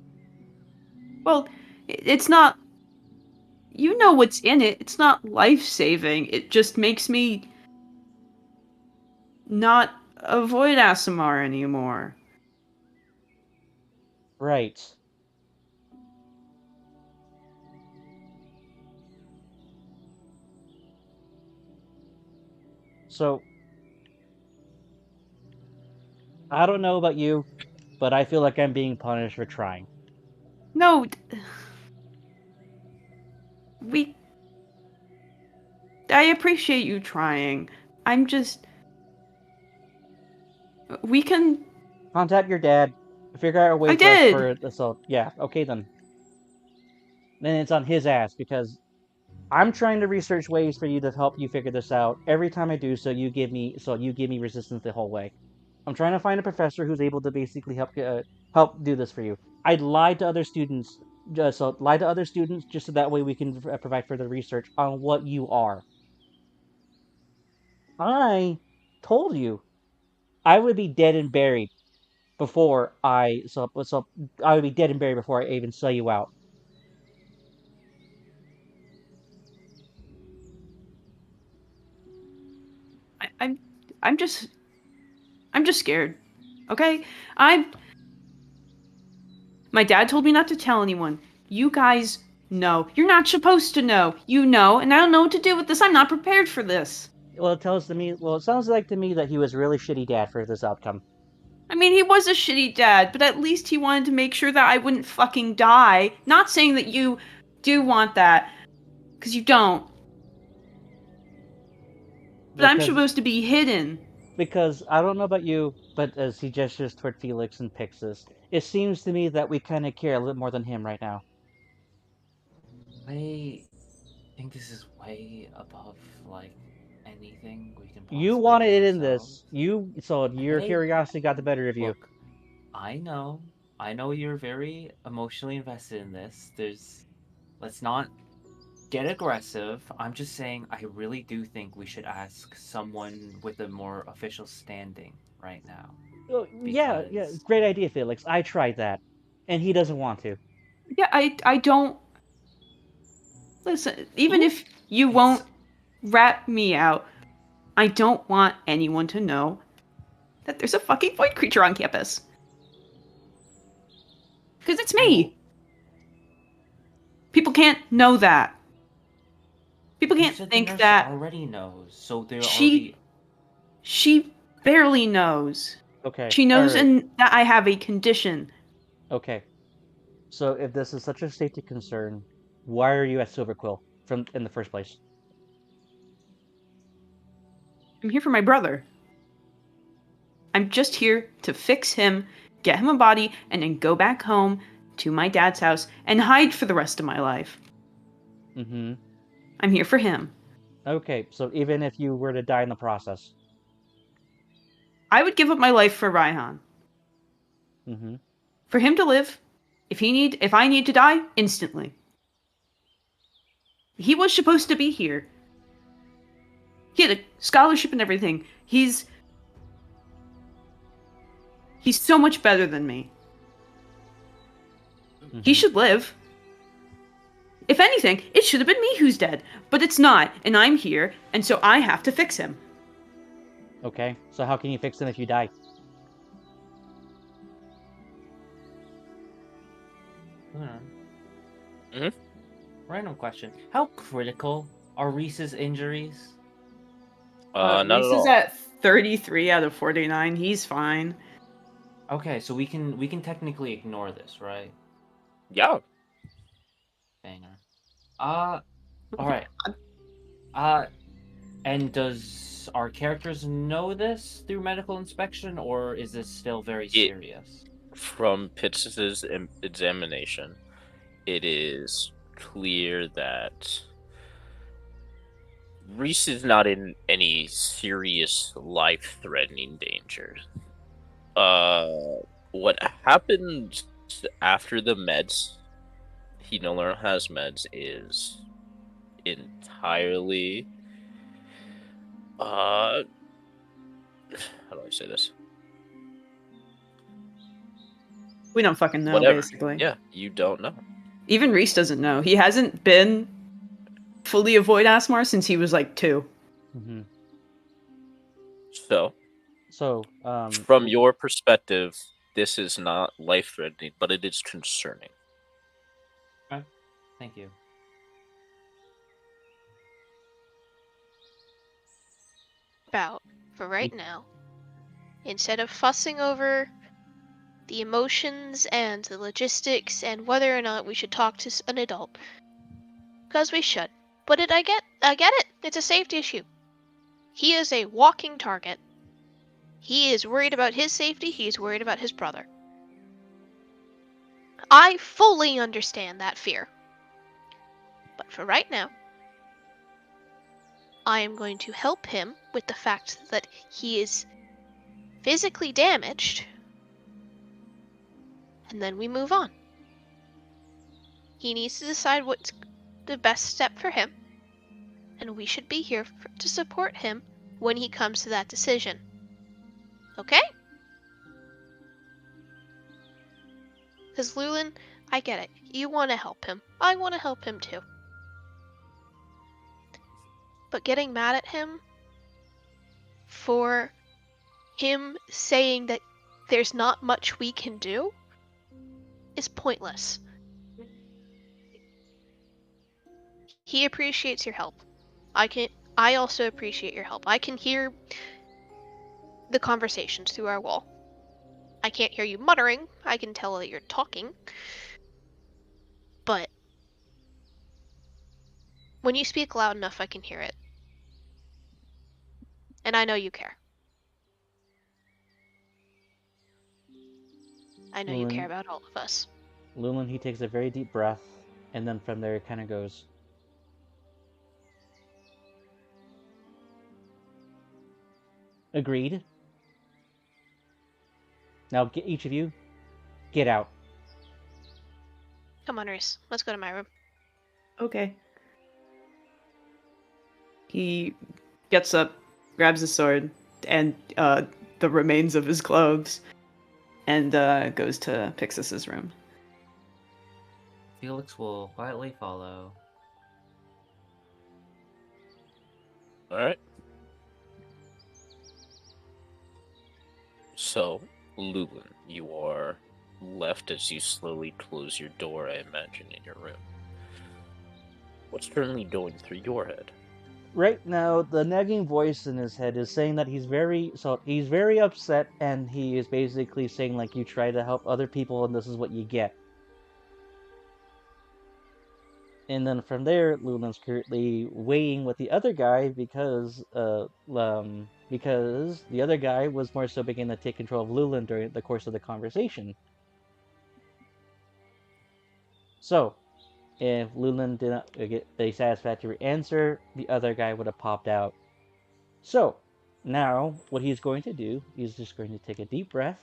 Well, it's not. You know what's in it. It's not life saving. It just makes me not avoid ASMR anymore. Right. So I don't know about you, but I feel like I'm being punished for trying. No, we. I appreciate you trying. I'm just. We can. Contact your dad. Figure out a way I for us did! for this. So yeah, okay then. Then it's on his ass because I'm trying to research ways for you to help you figure this out. Every time I do so, you give me resistance the whole way. I'm trying to find a professor who's able to basically help do this for you. I'd lie to other students, lie to other students just so that way we can provide further research on what you are. I told you I would be dead and buried before I would be dead and buried before I even sell you out. I, I'm. I'm just. I'm just scared. Okay? I'm. My dad told me not to tell anyone. You guys know. You're not supposed to know. You know, and I don't know what to do with this. I'm not prepared for this. Well, it sounds like to me that he was a really shitty dad for this outcome. I mean, he was a shitty dad, but at least he wanted to make sure that I wouldn't fucking die. Not saying that you do want that, because you don't. But I'm Because supposed to be hidden. because I don't know about you, but as he gestures toward Felix and Pixis, it seems to me that we kind of care a little more than him right now. I think this is way above like anything we can You possibly wanted do it in this. ourselves. Your Hey, curiosity got the better of you. look, I know you're very emotionally invested in this. Let's not get aggressive. I'm just saying, I really do think we should ask someone with a more official standing right now. Oh, yeah, Because great idea, Felix. I tried that, and he doesn't want to. Yeah, I don't. Listen, even who? if you It's won't rat me out, I don't want anyone to know that there's a fucking void creature on campus. Because it's well, me. People can't know that. People you can't said the think nurse that already knows, so they're she already. she barely knows. Okay, She all knows right, that I have a condition. okay. So if this is such a safety concern, why are you at Silverquill from in the first place? I'm here for my brother. I'm just here to fix him, get him a body, and then go back home to my dad's house and hide for the rest of my life. Mm-hmm. I'm here for him. Okay, so even if you were to die in the process. I would give up my life for Raihan. Mm-hmm. For him to live, if I need to die, instantly. He was supposed to be here. He had a scholarship and everything. He's so much better than me. He Mm-hmm. should live. If anything, it should have been me who's dead, but it's not, and I'm here, and so I have to fix him. Okay, so how can you fix him if you die? Mhm. Random question. How critical are Reese's injuries? Not at Reese is all. at 33 out of 49. He's fine. Okay, so we can technically ignore this, right? Yeah. Banger. All right. And does our characters know this through medical inspection, or is this still very It serious? from Pitts' examination, it is clear that Reese is not in any serious life-threatening danger. What happens after the meds, he no longer has meds, is entirely how do I say this? We don't fucking know, Whatever. basically. Yeah, you don't know. Even Reese doesn't know. He hasn't been fully a Void Asmar since he was like 2. Mm-hmm. So, So, from your perspective, this is not life-threatening, but it is concerning. Okay. Thank you. About for right now, instead of fussing over the emotions and the logistics and whether or not we should talk to an adult, because we should. But I get it. It's a safety issue. He is a walking target. He is worried about his safety. He is worried about his brother. I fully understand that fear. But for right now, I am going to help him with the fact that he is physically damaged, and then we move on. He needs to decide what's the best step for him, and we should be here to support him when he comes to that decision. Okay? Because Lulin, I get it. You want to help him. I want to help him too. But getting mad at him for him saying that there's not much we can do is pointless. He appreciates your help. I also appreciate your help. I can hear the conversations through our wall. I can't hear you muttering. I can tell that you're talking. But when you speak loud enough, I can hear it. And I know you care. I know you care about all of us. Lulin, he takes a very deep breath, and then from there, it kind of goes, agreed. Now, each of you, get out. Come on, Reese. Let's go to my room. Okay. He gets up, grabs his sword, and the remains of his clothes, and goes to Pixis's room. Felix will quietly follow. All right. So, Lulin, you are left as you slowly close your door, I imagine, in your room. What's currently going through your head? Right now, the nagging voice in his head is saying that he's very upset, and he is basically saying like, you try to help other people, and this is what you get. And then from there, Lulin's currently weighing with the other guy because the other guy was more so beginning to take control of Lulin during the course of the conversation. So, If Lulan did not get a satisfactory answer, the other guy would have popped out. So, now what he's going to do, he's just going to take a deep breath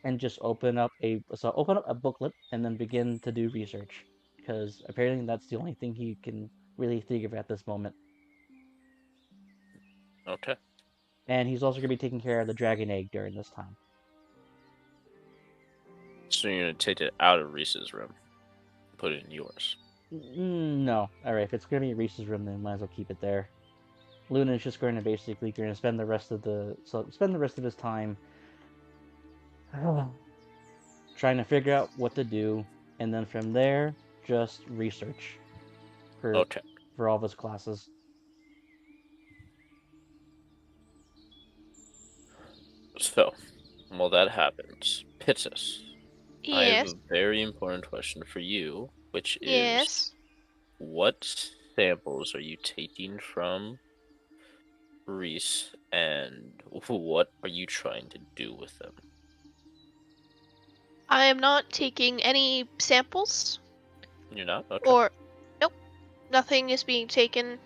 and just open up a booklet and then begin to do research, because apparently that's the only thing he can really think of at this moment. Okay. And he's also going to be taking care of the dragon egg during this time. So you're gonna take it out of Reese's room, put it in yours. No. Alright, if it's going to be Reese's room, then might as well keep it there. Luna is just going to basically spend the rest of his time trying to figure out what to do, and then from there, just research Okay. for all of his classes. So, while that happens, Pitsus, I have Yes. a very important question for you, which is Yes. what samples are you taking from Reese, and what are you trying to do with them? I am not taking any samples, You're not? Okay. or nope, nothing is being taken.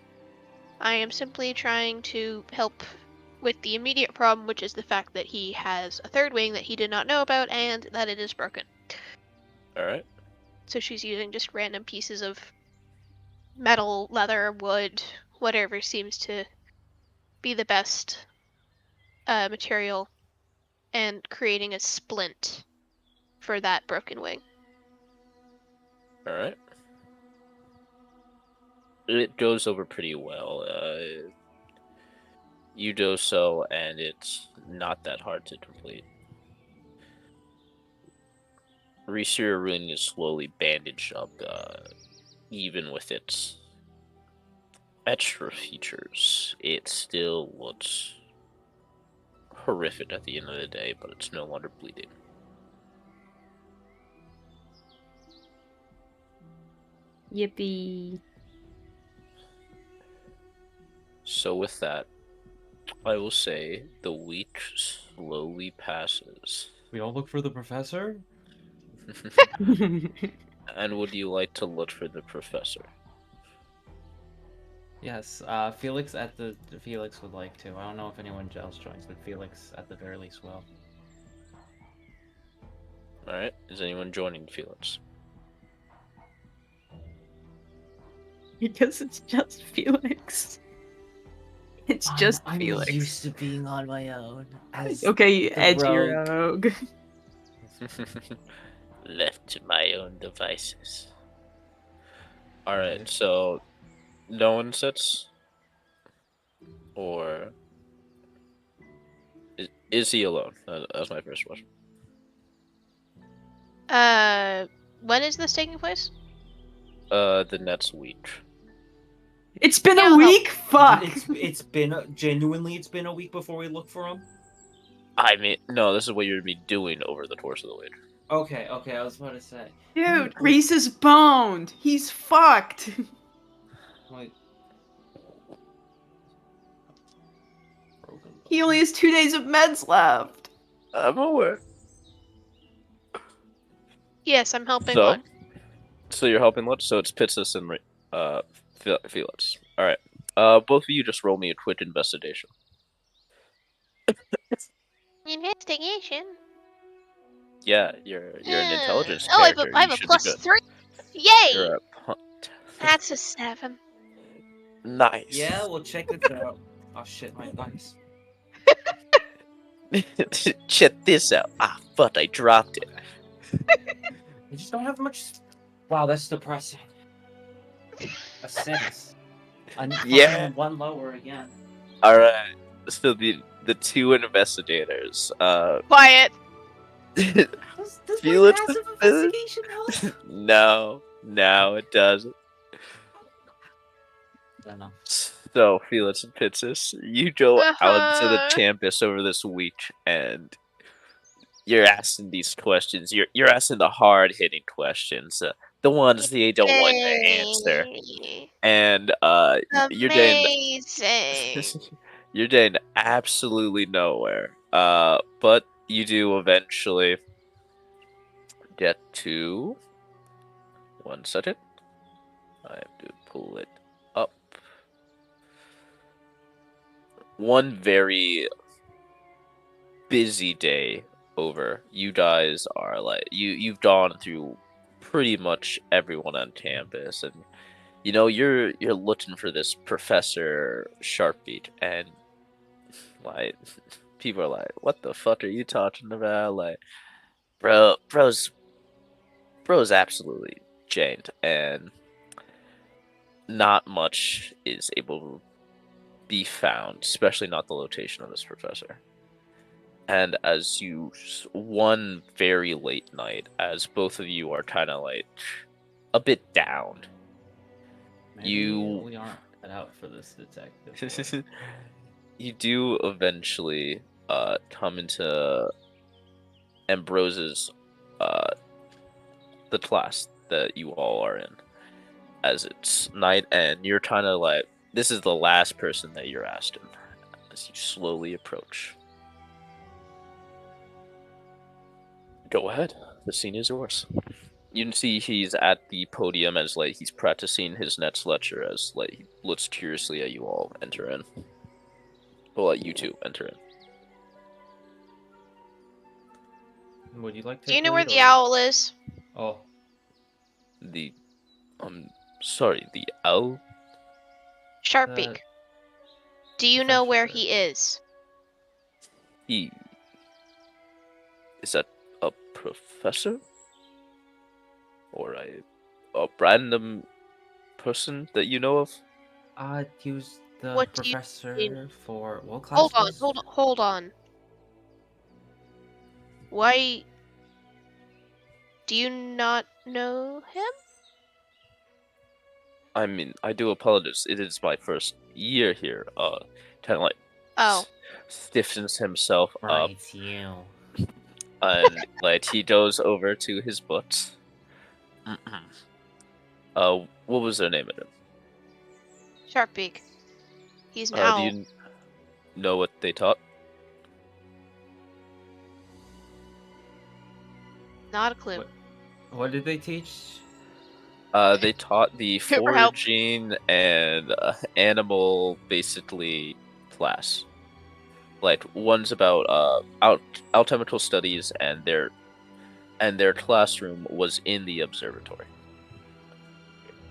I am simply trying to help with the immediate problem, which is the fact that he has a third wing that he did not know about and that it is broken. Alright. So she's using just random pieces of metal, leather, wood, whatever seems to be the best material, and creating a splint for that broken wing. Alright. It goes over pretty well. You do so, and it's not that hard to complete. Reese, your ring is slowly bandaged up, even with its extra features. It still looks horrific at the end of the day, but it's no longer bleeding. Yippee. So with that, I will say the week slowly passes. We all look for the professor? And would you like to look for the professor? Yes, Felix Felix would like to. I don't know if anyone else joins, but Felix at the very least will. Alright, is anyone joining Felix? Because it's just Felix. It's just I'm Felix. used to being on my own. As Okay, the edgy rogue. rogue. Left to my own devices. Alright, Okay. so no one sits? Or is he alone? That's my first question. When is this taking place? The next week. It's been Yeah, a I'll help. week? Fuck! It's been genuinely it's been a week before we look for him. I mean, no, this is what you're gonna be doing over the course of the week. Okay, I was about to say. Dude, Reese is boned. He's fucked. Like, He only has 2 days of meds left. I'm aware. Yes, I'm helping. So, What? so you're helping what? So it's Pitsus and Felix. All right. Both of you just roll me a quick investigation. Investigation. Yeah, you're an intelligence Oh, I character. have You a should plus be good. 3. Yay! You're That's a 7. nice. yeah, we'll check it out. Oh shit, my dice. Check this out. Ah, fuck! I dropped it. I just don't have much. Wow, that's depressing. A 6. I'm Yeah. one lower again. All right. So the two investigators. Quiet. Does Felix my passive is- investigation help? No, it doesn't. I don't know. So, Felix and Pitsus, you go out to the Uh-huh. campus over this week, and you're asking these questions. You're asking the hard hitting questions, the ones they don't want to answer, Yay. and you're getting Amazing. you're getting absolutely nowhere. But you do eventually get to 1 second. I have to pull it up. One very busy day over. You guys are like you've gone through pretty much everyone on campus, and you're looking for this Professor Sharpbeak, and like people are like, "What the fuck are you talking about?" Like, bro's absolutely chained, and not much is able to be found, especially not the location of this professor. And as one very late night, as both of you are kind of like a bit down, Maybe you we aren't cut out for this detective work. you do eventually come into Ambrose's uh the class that you all are in, as it's night, and you're kind of like, this is the last person that you're asking as you slowly approach. Go ahead. The scene is yours. You can see he's at the podium as like he's practicing his next lecture, as like he looks curiously at you all enter in. Well, you two enter in. Would you like to Do you take know where lead the or? owl is? Oh, The sorry, the owl. Sharpbeak. the Do you know where professor. he is? He is that a professor or a random person that you know of? He was the What do you mean? professor for what Hold class on, was? hold on. Why do you not know him? I mean, I do apologize. It is my first year here. Kind of like Oh, stiffens himself up, Right, you. and like he goes over to his books. What was their name again? Sharpbeak. He's an Do owl. you know what they taught? Not a clue. What did they teach? They taught the Super help. foraging and animal basically class. Like one's about alchemical studies, and their classroom was in the observatory.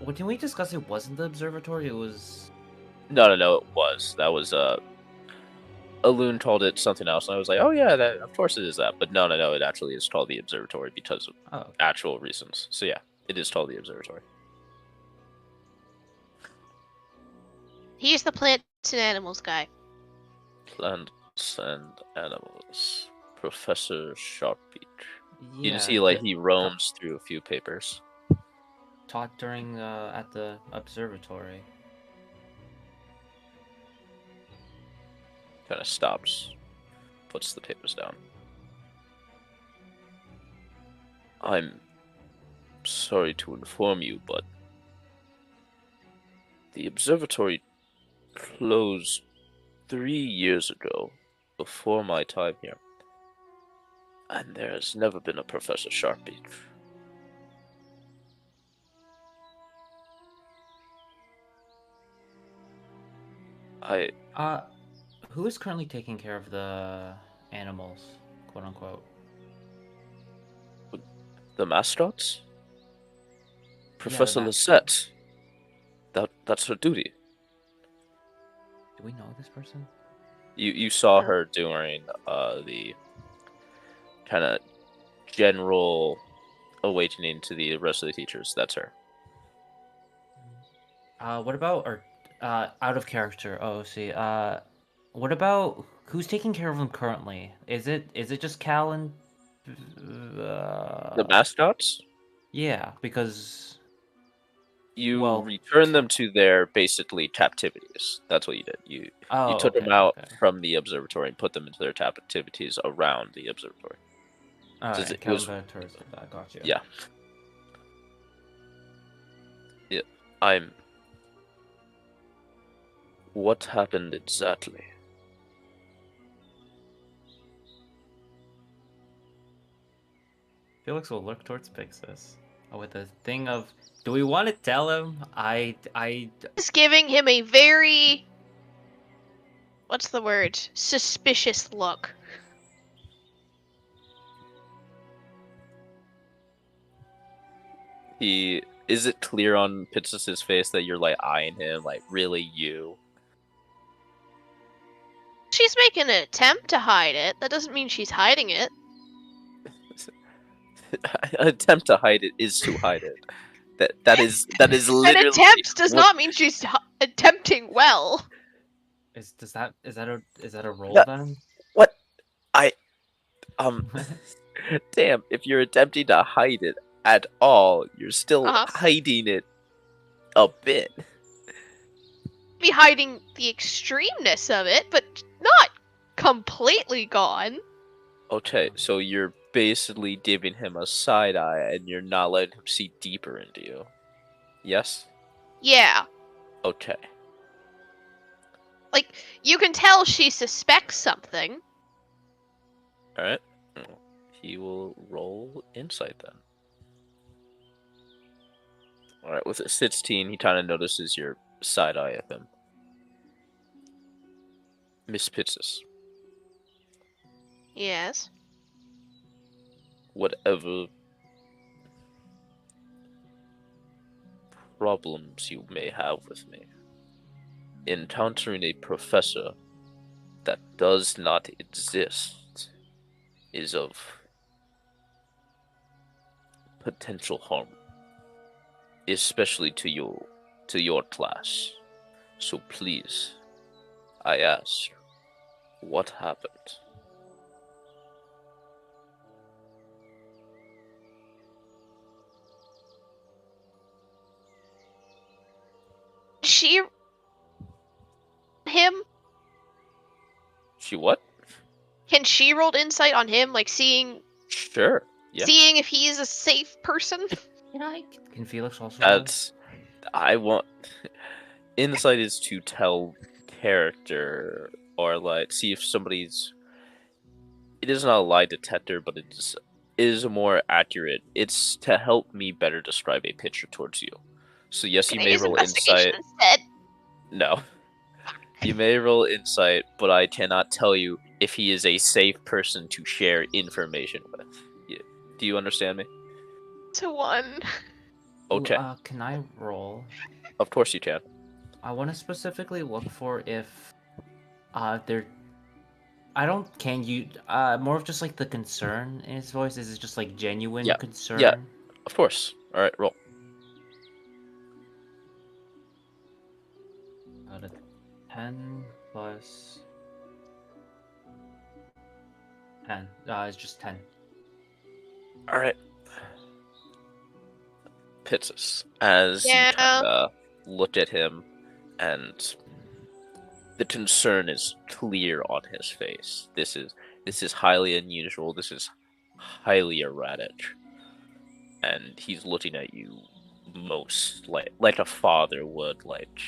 Well, can we discuss it wasn't the observatory? It was. No, it was. That was Alun called it something else, and I was like, oh yeah, that of course it is that. But no, it actually is called the observatory because of Oh, actual reasons. So yeah, it is called the observatory. He's the plants and animals guy. Plants and animals. Professor Sharpbeak. You can yeah. see like he roams through a few papers. Taught during at the observatory. Kind of stops, puts the papers down. I'm sorry to inform you, but the observatory closed 3 years ago, before my time here, and there has never been a Professor Sharpbeak. I Who is currently taking care of the animals, quote unquote? the mascots? Yeah, the Professor mascot. Lisette. That's her duty. Do we know this person? You saw No. her during the kind of general awakening to the rest of the teachers. That's her. What about our out of character OOC? What about who's taking care of them currently? Is it just Cal and The mascots? yeah, because You well, return them to their basically captivities. That's what you did. You oh, took them okay, out okay. from the observatory and put them into their captivities around the observatory. All Since right, it Cal was and Tourist did that. Got you. yeah. Yeah. I'm. What happened exactly? Felix will look towards Pixis. with the thing of, do we want to tell him? Is giving him a very, what's the word? Suspicious look. Is it clear on Pitsus's face that you're like eyeing him, like really you? She's making an attempt to hide it. That doesn't mean she's hiding it. An attempt to hide it is to hide it. That is An literally attempt does what- not mean she's attempting well. is that a roll Yeah. then? What damn, if you're attempting to hide it at all, you're still Uh-huh. hiding it a bit. Be hiding the extremeness of it, but not completely gone. Okay, so you're basically giving him a side eye and you're not letting him see deeper into you. Yes? Yeah. Okay. Like, you can tell she suspects something. Alright. He will roll insight then. Alright, with a 16, he kind of notices your side eye at him. Miss Pitsus, Yes. whatever problems you may have with me, encountering a professor that does not exist is of potential harm, especially to your class. So please, I ask, what happened? She. Him? She what? Can she roll insight on him, like seeing Sure. Yeah. seeing if he is a safe person? Can Felix also roll? That's I want insight is to tell character or like see if somebody's it is not a lie detector, but it is more accurate. It's to help me better describe a picture towards you. So yes, Can you I may use roll investigation insight. instead? No. You may roll insight, but I cannot tell you if he is a safe person to share information with. Do you understand me? To 1. Okay. Can I roll? Of course you can. I want to specifically look for if there. I don't. Can you more of just like the concern in his voice? Is it just like genuine Yeah. concern? Yeah. Of course. All right, roll. Out of 10 plus 10. It's just 10. All right. Pitsus, as you Yeah. kind of look at him, and the concern is clear on his face. This is highly unusual. This is highly erratic, and he's looking at you most like a father would, like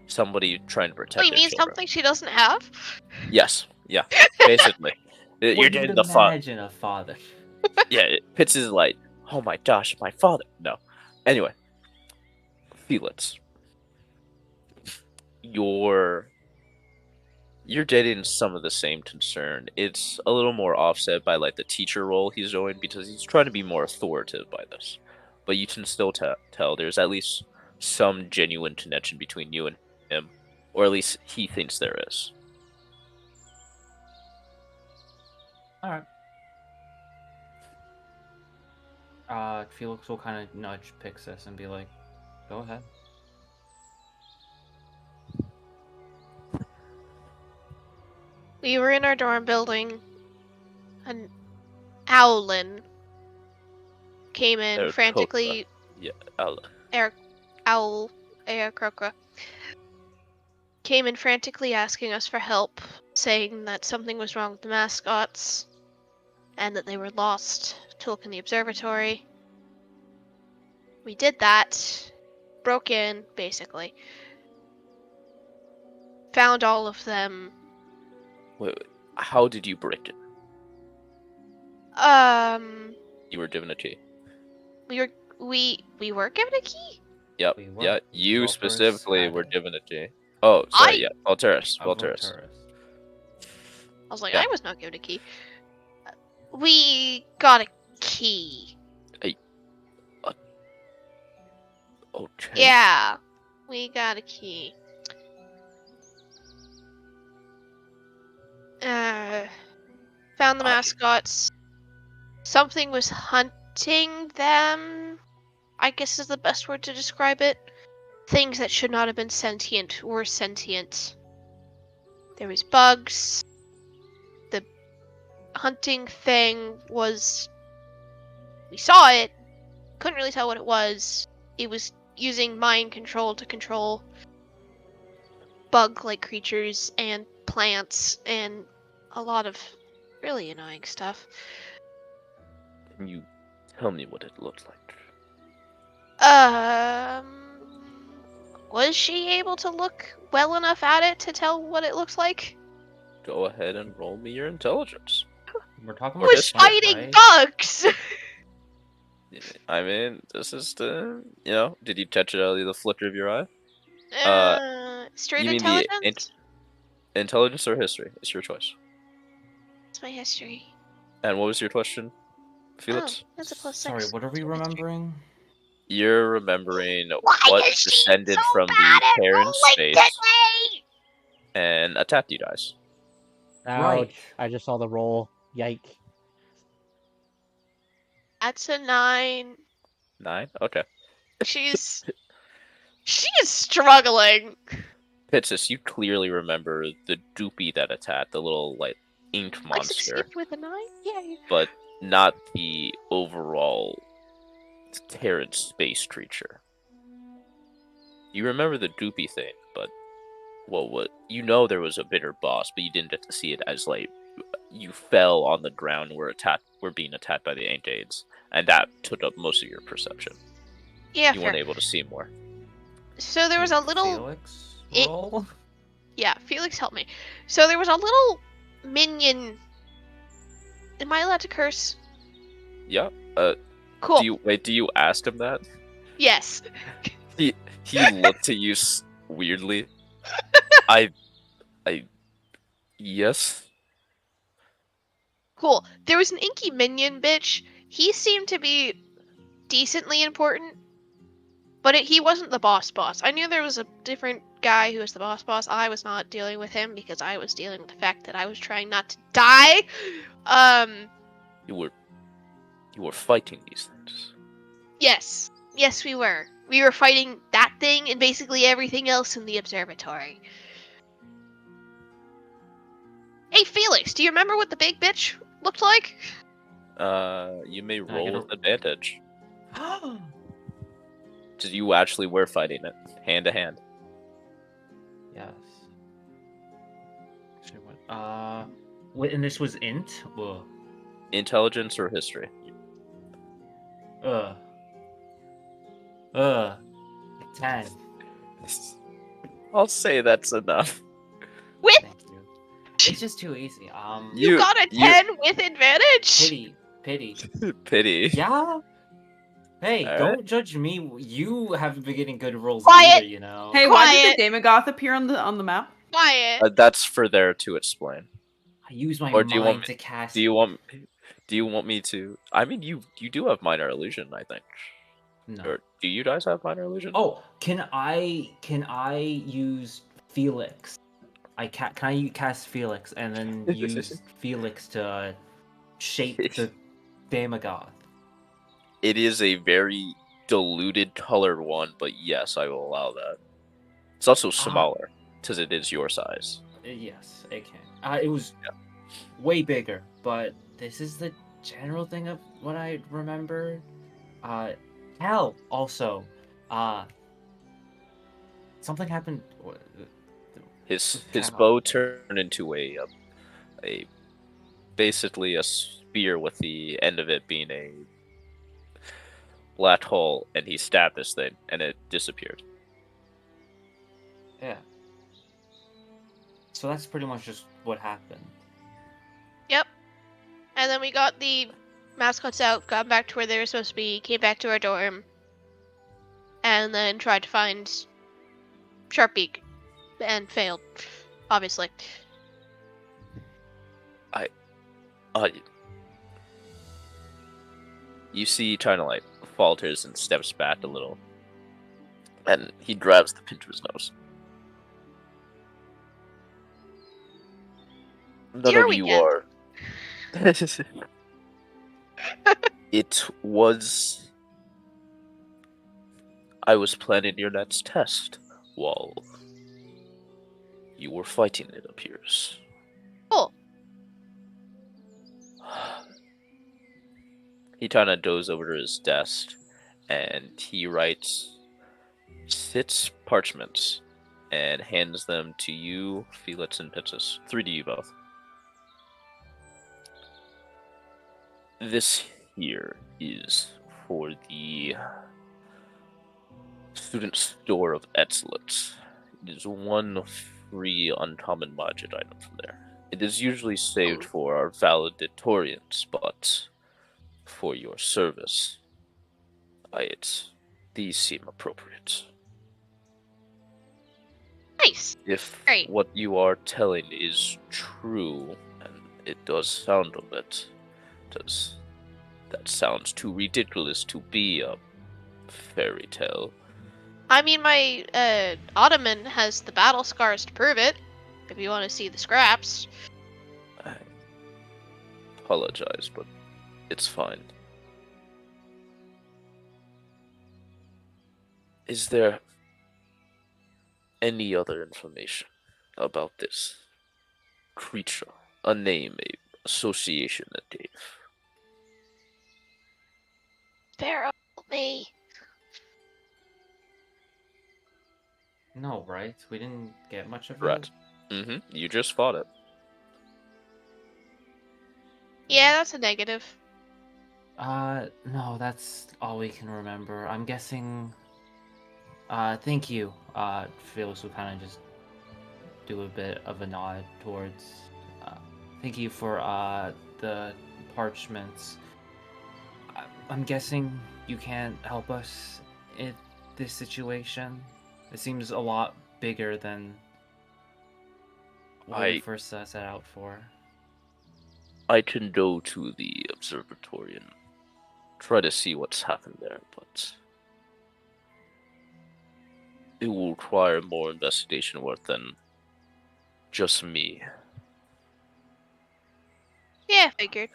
somebody trying to Oh, protect you their mean children. something she doesn't have? Yes, yeah, basically. You're What getting you'd the imagine a father. Yeah, Pitts is like, oh my gosh, my father. No. Anyway, Felix, you're dating some of the same concern. It's a little more offset by like the teacher role he's doing because he's trying to be more authoritative by this. But you can still tell there's at least some genuine connection between you and him, or at least he thinks there is. Alright. Felix will kind of nudge Pixis and be like, go ahead. We were in our dorm building. An owlin came in frantically. Yeah, Owl, Aircrocra, came in frantically asking us for help, saying that something was wrong with the mascots and that they were lost to look in the observatory. We did that, broke in, basically. Found all of them. wait, how did you break it? Um, You were given a key. we were We were given a key? Yep. We were. Yeah. You Volturus specifically had were it. given a G. Oh, sorry. Yeah. Volturus. A Volturus. Volturus. I was like, Yeah. I was not given a key. We got a key. Okay. Yeah, we got a key. Found the mascots. Something was hunting them, I guess is the best word to describe it. Things that should not have been sentient were sentient. There was bugs. The hunting thing was... We saw it. Couldn't really tell what it was. It was using mind control to control bug-like creatures and plants and a lot of really annoying stuff. Can you tell me what it looked like? Was she able to look well enough at it to tell what it looks like? Go ahead and roll me your intelligence. We're talking It Or about was history. fight, fighting right? bugs! I mean, this is the, did you catch it out of the flicker of your eye? Straight You mean the intelligence? intelligence or history? It's your choice. It's my history. And what was your question, Oh, Felix? that's a +6. Sorry, what are we to history. remembering? You're remembering Why what is she descended so from bad the at Terran rolling space today? and attacked you guys. Ouch! Right. I just saw the roll. Yike! That's a 9. 9? Okay. She is struggling. Pitsis, you clearly remember the doopy that attacked, the little, ink I monster, succeeded with a 9? Yay. but not the overall Terran space creature. You remember the doopy thing, but what there was a bigger boss, but you didn't get to see it as you fell on the ground and were being attacked by the Ancients, and that took up most of your perception. Yeah, You fair. weren't able to see more. So there was a little... Felix it- roll? Yeah, Felix helped me. So there was a little minion... Am I allowed to curse? Yeah. Cool. Do you ask him that? Yes. He looked at you weirdly. I yes. Cool. There was an inky minion bitch. He seemed to be decently important, but he wasn't the boss. I knew there was a different guy who was the boss. I was not dealing with him because I was dealing with the fact that I was trying not to die. You were fighting these things. Yes. Yes, we were. We were fighting that thing and basically everything else in the observatory. Hey, Felix, do you remember what the big bitch looked like? You may I roll get a- with advantage. Because you actually were fighting it, hand to hand. Yes. Actually, wait, and this was int? Ugh. Intelligence or history? Ugh. Ugh. 10. I'll say that's enough. With Thank you. It's just too easy. you got a 10 with advantage? Pity. Pity. Yeah? Hey, All don't judge me. You haven't been getting good rolls Quiet. either, you know. Hey, why Quiet. did the Daemagoth appear on the map? Quiet. That's for there to explain. I use my Or do you want mind me- to cast. Do you want me to? I mean, you do have minor illusion, I think. No. Or do you guys have minor illusion? Oh, can I use Felix? Can I cast Felix and then use Felix to shape the Daemagoth? It is a very diluted colored one, but yes, I will allow that. It's also smaller because it is your size. Yes, it can. It was way bigger, but this is the general thing of what I remember. Hell, also, something happened. His Cal. bow turned into a basically a spear with the end of it being a black hole, and he stabbed this thing, and it disappeared. Yeah. So that's pretty much just what happened. Yep. And then we got the mascots out, got back to where they were supposed to be, came back to our dorm, and then tried to find Sharpbeak, and failed, obviously. Uh, you see China like falters and steps back a little, and he grabs the pin to his nose. None Your of you weekend. are. It was. I was planning your next test while you were fighting, it appears. Cool. He kind of goes over to his desk and he writes 6 parchments and hands them to you, Felix, and Pitzus. 3 to you both. This here is for the Student Store of Excellence. It is 1 free uncommon magic item from there. It is usually saved for our valedictorians, but for your service, these seem appropriate. Nice. If Great. what you are telling is true, and it does sound of it, that sounds too ridiculous to be a fairy tale. I mean, my ottoman has the battle scars to prove it. If you want to see the scraps. I apologize, but it's fine. Is there any other information about this creature? A name, a association that gave? Pharaoh, me. No, right? We didn't get much of Right. it. You just fought it. Yeah, that's a negative. No, that's all we can remember. I'm guessing. Thank you. Felix will kind of just do a bit of a nod towards. Thank you for the parchments. I'm guessing you can't help us in this situation. It seems a lot bigger than what we first set out for. I can go to the observatory and try to see what's happened there, but it will require more investigation work than just me. Yeah, figured.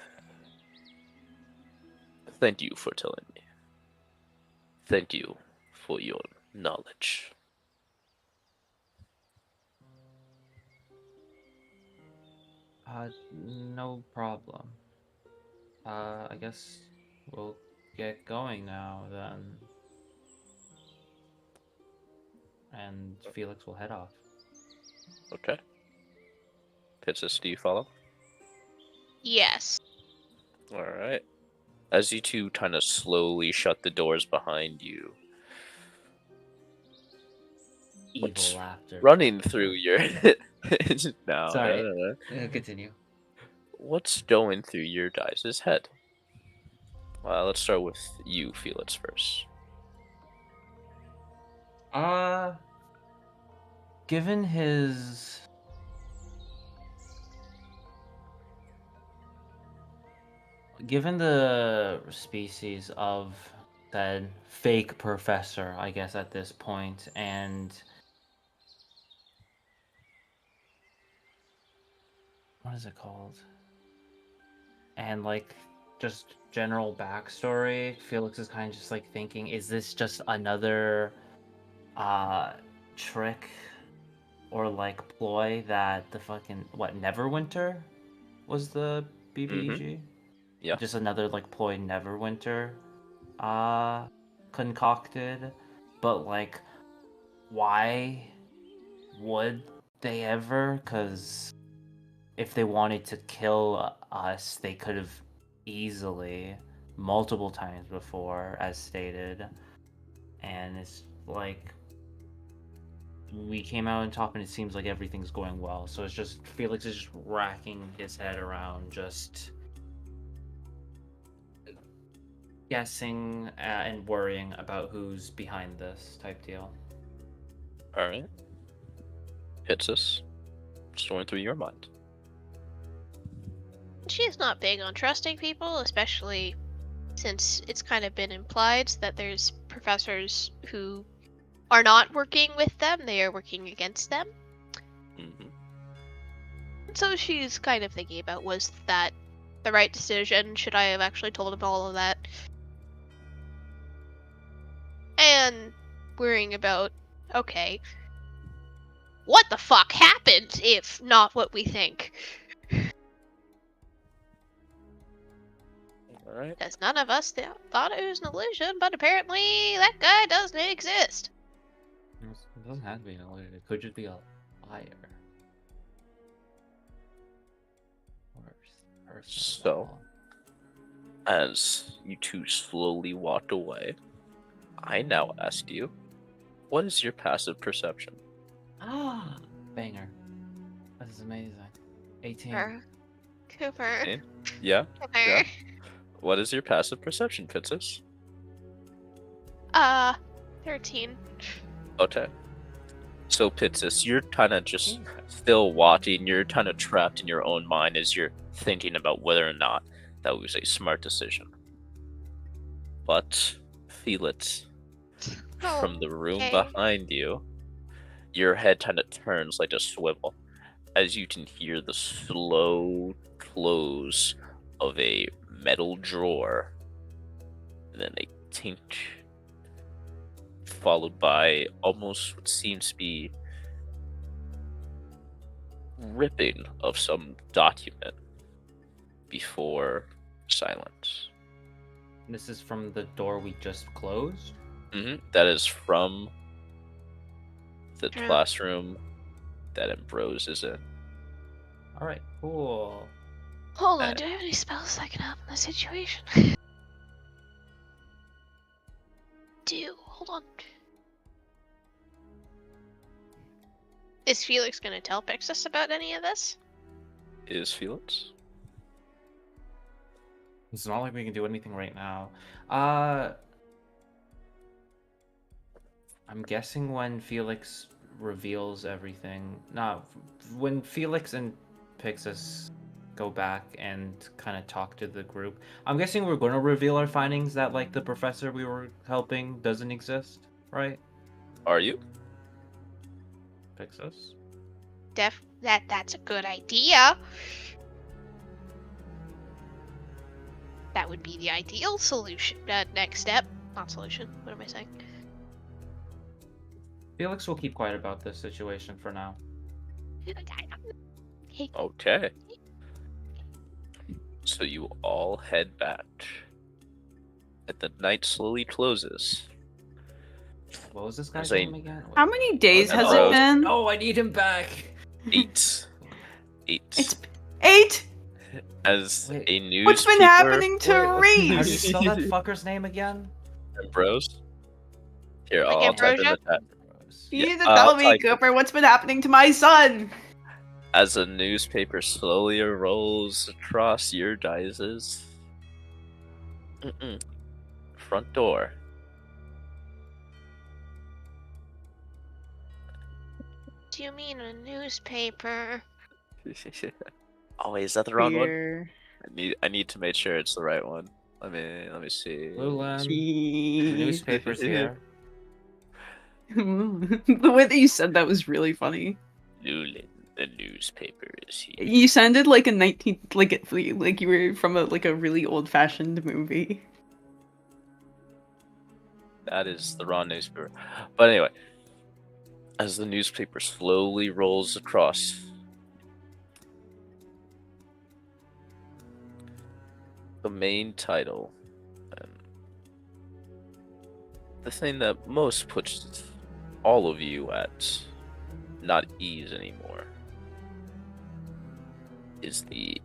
Thank you for telling me. Thank you for your knowledge. No problem. I guess we'll get going now then. And Felix will head off. Okay. Pitzus, do you follow? Yes. Alright. As you two kind of slowly shut the doors behind you, Evil what's laughter. running through your... no, Sorry. no. Continue. What's going through your guys' head? Well, let's start with you, Felix, first. Given his given the species of said fake professor, I guess at this point, and what is it called? And like just general backstory, Felix is kind of just like thinking, is this just another trick or like ploy that the fucking Neverwinter was the BBEG? Yeah. Just another like ploy Neverwinter concocted, but like why would they ever? Because if they wanted to kill us, they could have easily multiple times before, as stated. And it's like we came out on top, and it seems like everything's going well. So it's just Felix is just racking his head around, just guessing and worrying about who's behind this type deal. All right. Hitsus. Just going through your mind. She's not big on trusting people, especially since it's kind of been implied that there's professors who are not working with them, they are working against them. Mm-hmm. So she's kind of thinking about, was that the right decision? Should I have actually told him all of that? And worrying about, okay, what the fuck happened if not what we think? All right. Because none of us thought it was an illusion, but apparently that guy doesn't exist. It doesn't have to be an illusion. It could just be a liar. Worst So, as you two slowly walked away, I now ask you, what is your passive perception? Ah, banger. This is amazing. 18. Cooper. Okay. Yeah. Cooper. Yeah. What is your passive perception, Pitsus? 13. Okay. So, Pitsus, you're kind of just still watching. You're kind of trapped in your own mind as you're thinking about whether or not that was a smart decision. But, feel it. From the room okay. behind you, your head kind of turns like a swivel as you can hear the slow close of a metal drawer, and then a tink, followed by almost what seems to be ripping of some document before silence. This is from the door we just closed? That is from the Yeah. classroom that Ambrose is in. Alright, cool. Hold on, do I have any spells that can help in this situation? Hold on. Is Felix gonna tell Pixis about any of this? Is Felix? It's not like we can do anything right now. I'm guessing when Felix reveals everything. When Felix and Pixis go back and kind of talk to the group, I'm guessing we're going to reveal our findings that, like, the professor we were helping doesn't exist, right? Are you? Pixis? That's a good idea. That would be the ideal solution. Next step. Not solution. What am I saying? Felix will keep quiet about this situation for now. Okay. So you all head back. And the night slowly closes. What was this guy's Zane. name again? How many days has Hello. it been? Oh, I need him back! 8. It's 8. As Wait. a newspaper. What's been happening to How do you Reese? spell that fucker's name again? Ambrose. Here, Like I'll type in Ambrosia? the chat. You need to Yeah, tell I'll me, type it. Cooper, what's been happening to my son? As a newspaper slowly rolls across your guys's front door. Do you mean a newspaper? Oh wait, is that the wrong one? Here. I need to make sure it's the right one. Let me see. Lulan, the Jeez. newspaper's here. The way that you said that was really funny. Lulan, the newspaper is here. You sounded like a 19th, like you were from a really old-fashioned movie. That is the wrong newspaper. But anyway, as the newspaper slowly rolls across, the main title, and the thing that most puts all of you at not ease anymore, is the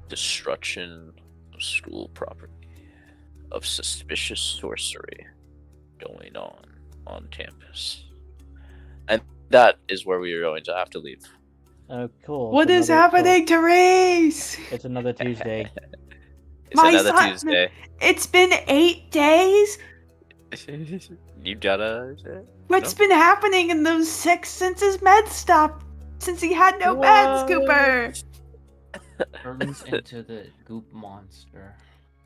destruction of school property, of suspicious sorcery going on campus. And that is where we are going to have to leave. Oh, cool. What It's is another- happening to Reese? It's another Tuesday. It's My another son- Tuesday. It's been 8 days? You gotta. What's No. been happening in those 6 since his meds stopped? Since he had no meds, Cooper! Turns into the goop monster.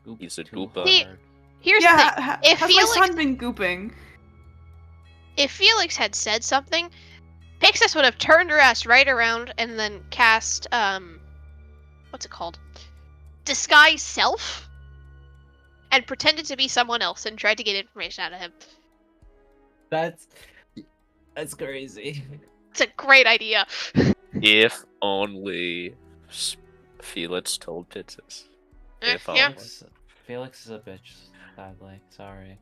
Goop He's a too goopa. See, hard. Here's Yeah, the thing. If how's my Felix, son been gooping? if Felix had said something, Pixis would have turned her ass right around and then cast what's it called? Disguise self, and pretended to be someone else and tried to get information out of him. That's crazy. It's a great idea. If only Felix told Pizzas. If Yeah. only. Felix is a bitch, sadly. Sorry.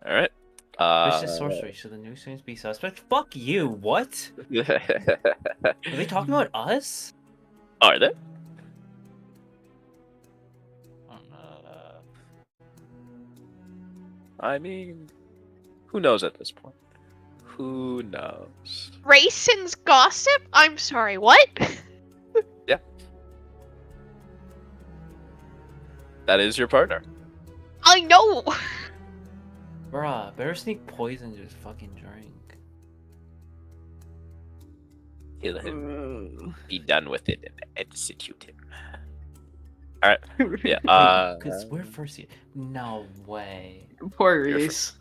All right. Vicious sorcery. Should the new streams be suspect? Fuck you. What? Are they talking about us? Are they? I mean, who knows at this point? Who knows? Rayson's gossip? I'm sorry, what? Yeah. That is your partner. I know. Bruh, better sneak poison to his fucking drink. Kill him. Be done with it and execute him. Alright. Yeah, Because we're first year. No way. Poor You're Reese.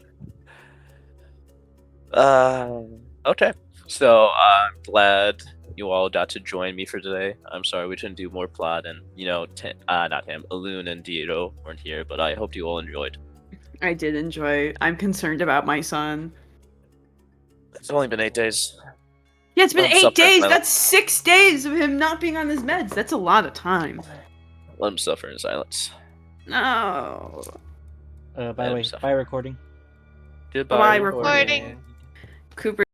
Okay. So I'm glad you all got to join me for today. I'm sorry we couldn't do more plot, and not him, Alun and Diego weren't here, but I hope you all enjoyed. I did enjoy. I'm concerned about my son. It's only been 8 days. Yeah, it's been Let him 8 suffer in days. silence. That's 6 days of him not being on his meds. That's a lot of time. Let him suffer in silence. No. By the way, Stuff. bye recording. Goodbye. Bye, recording. recording. Cooper.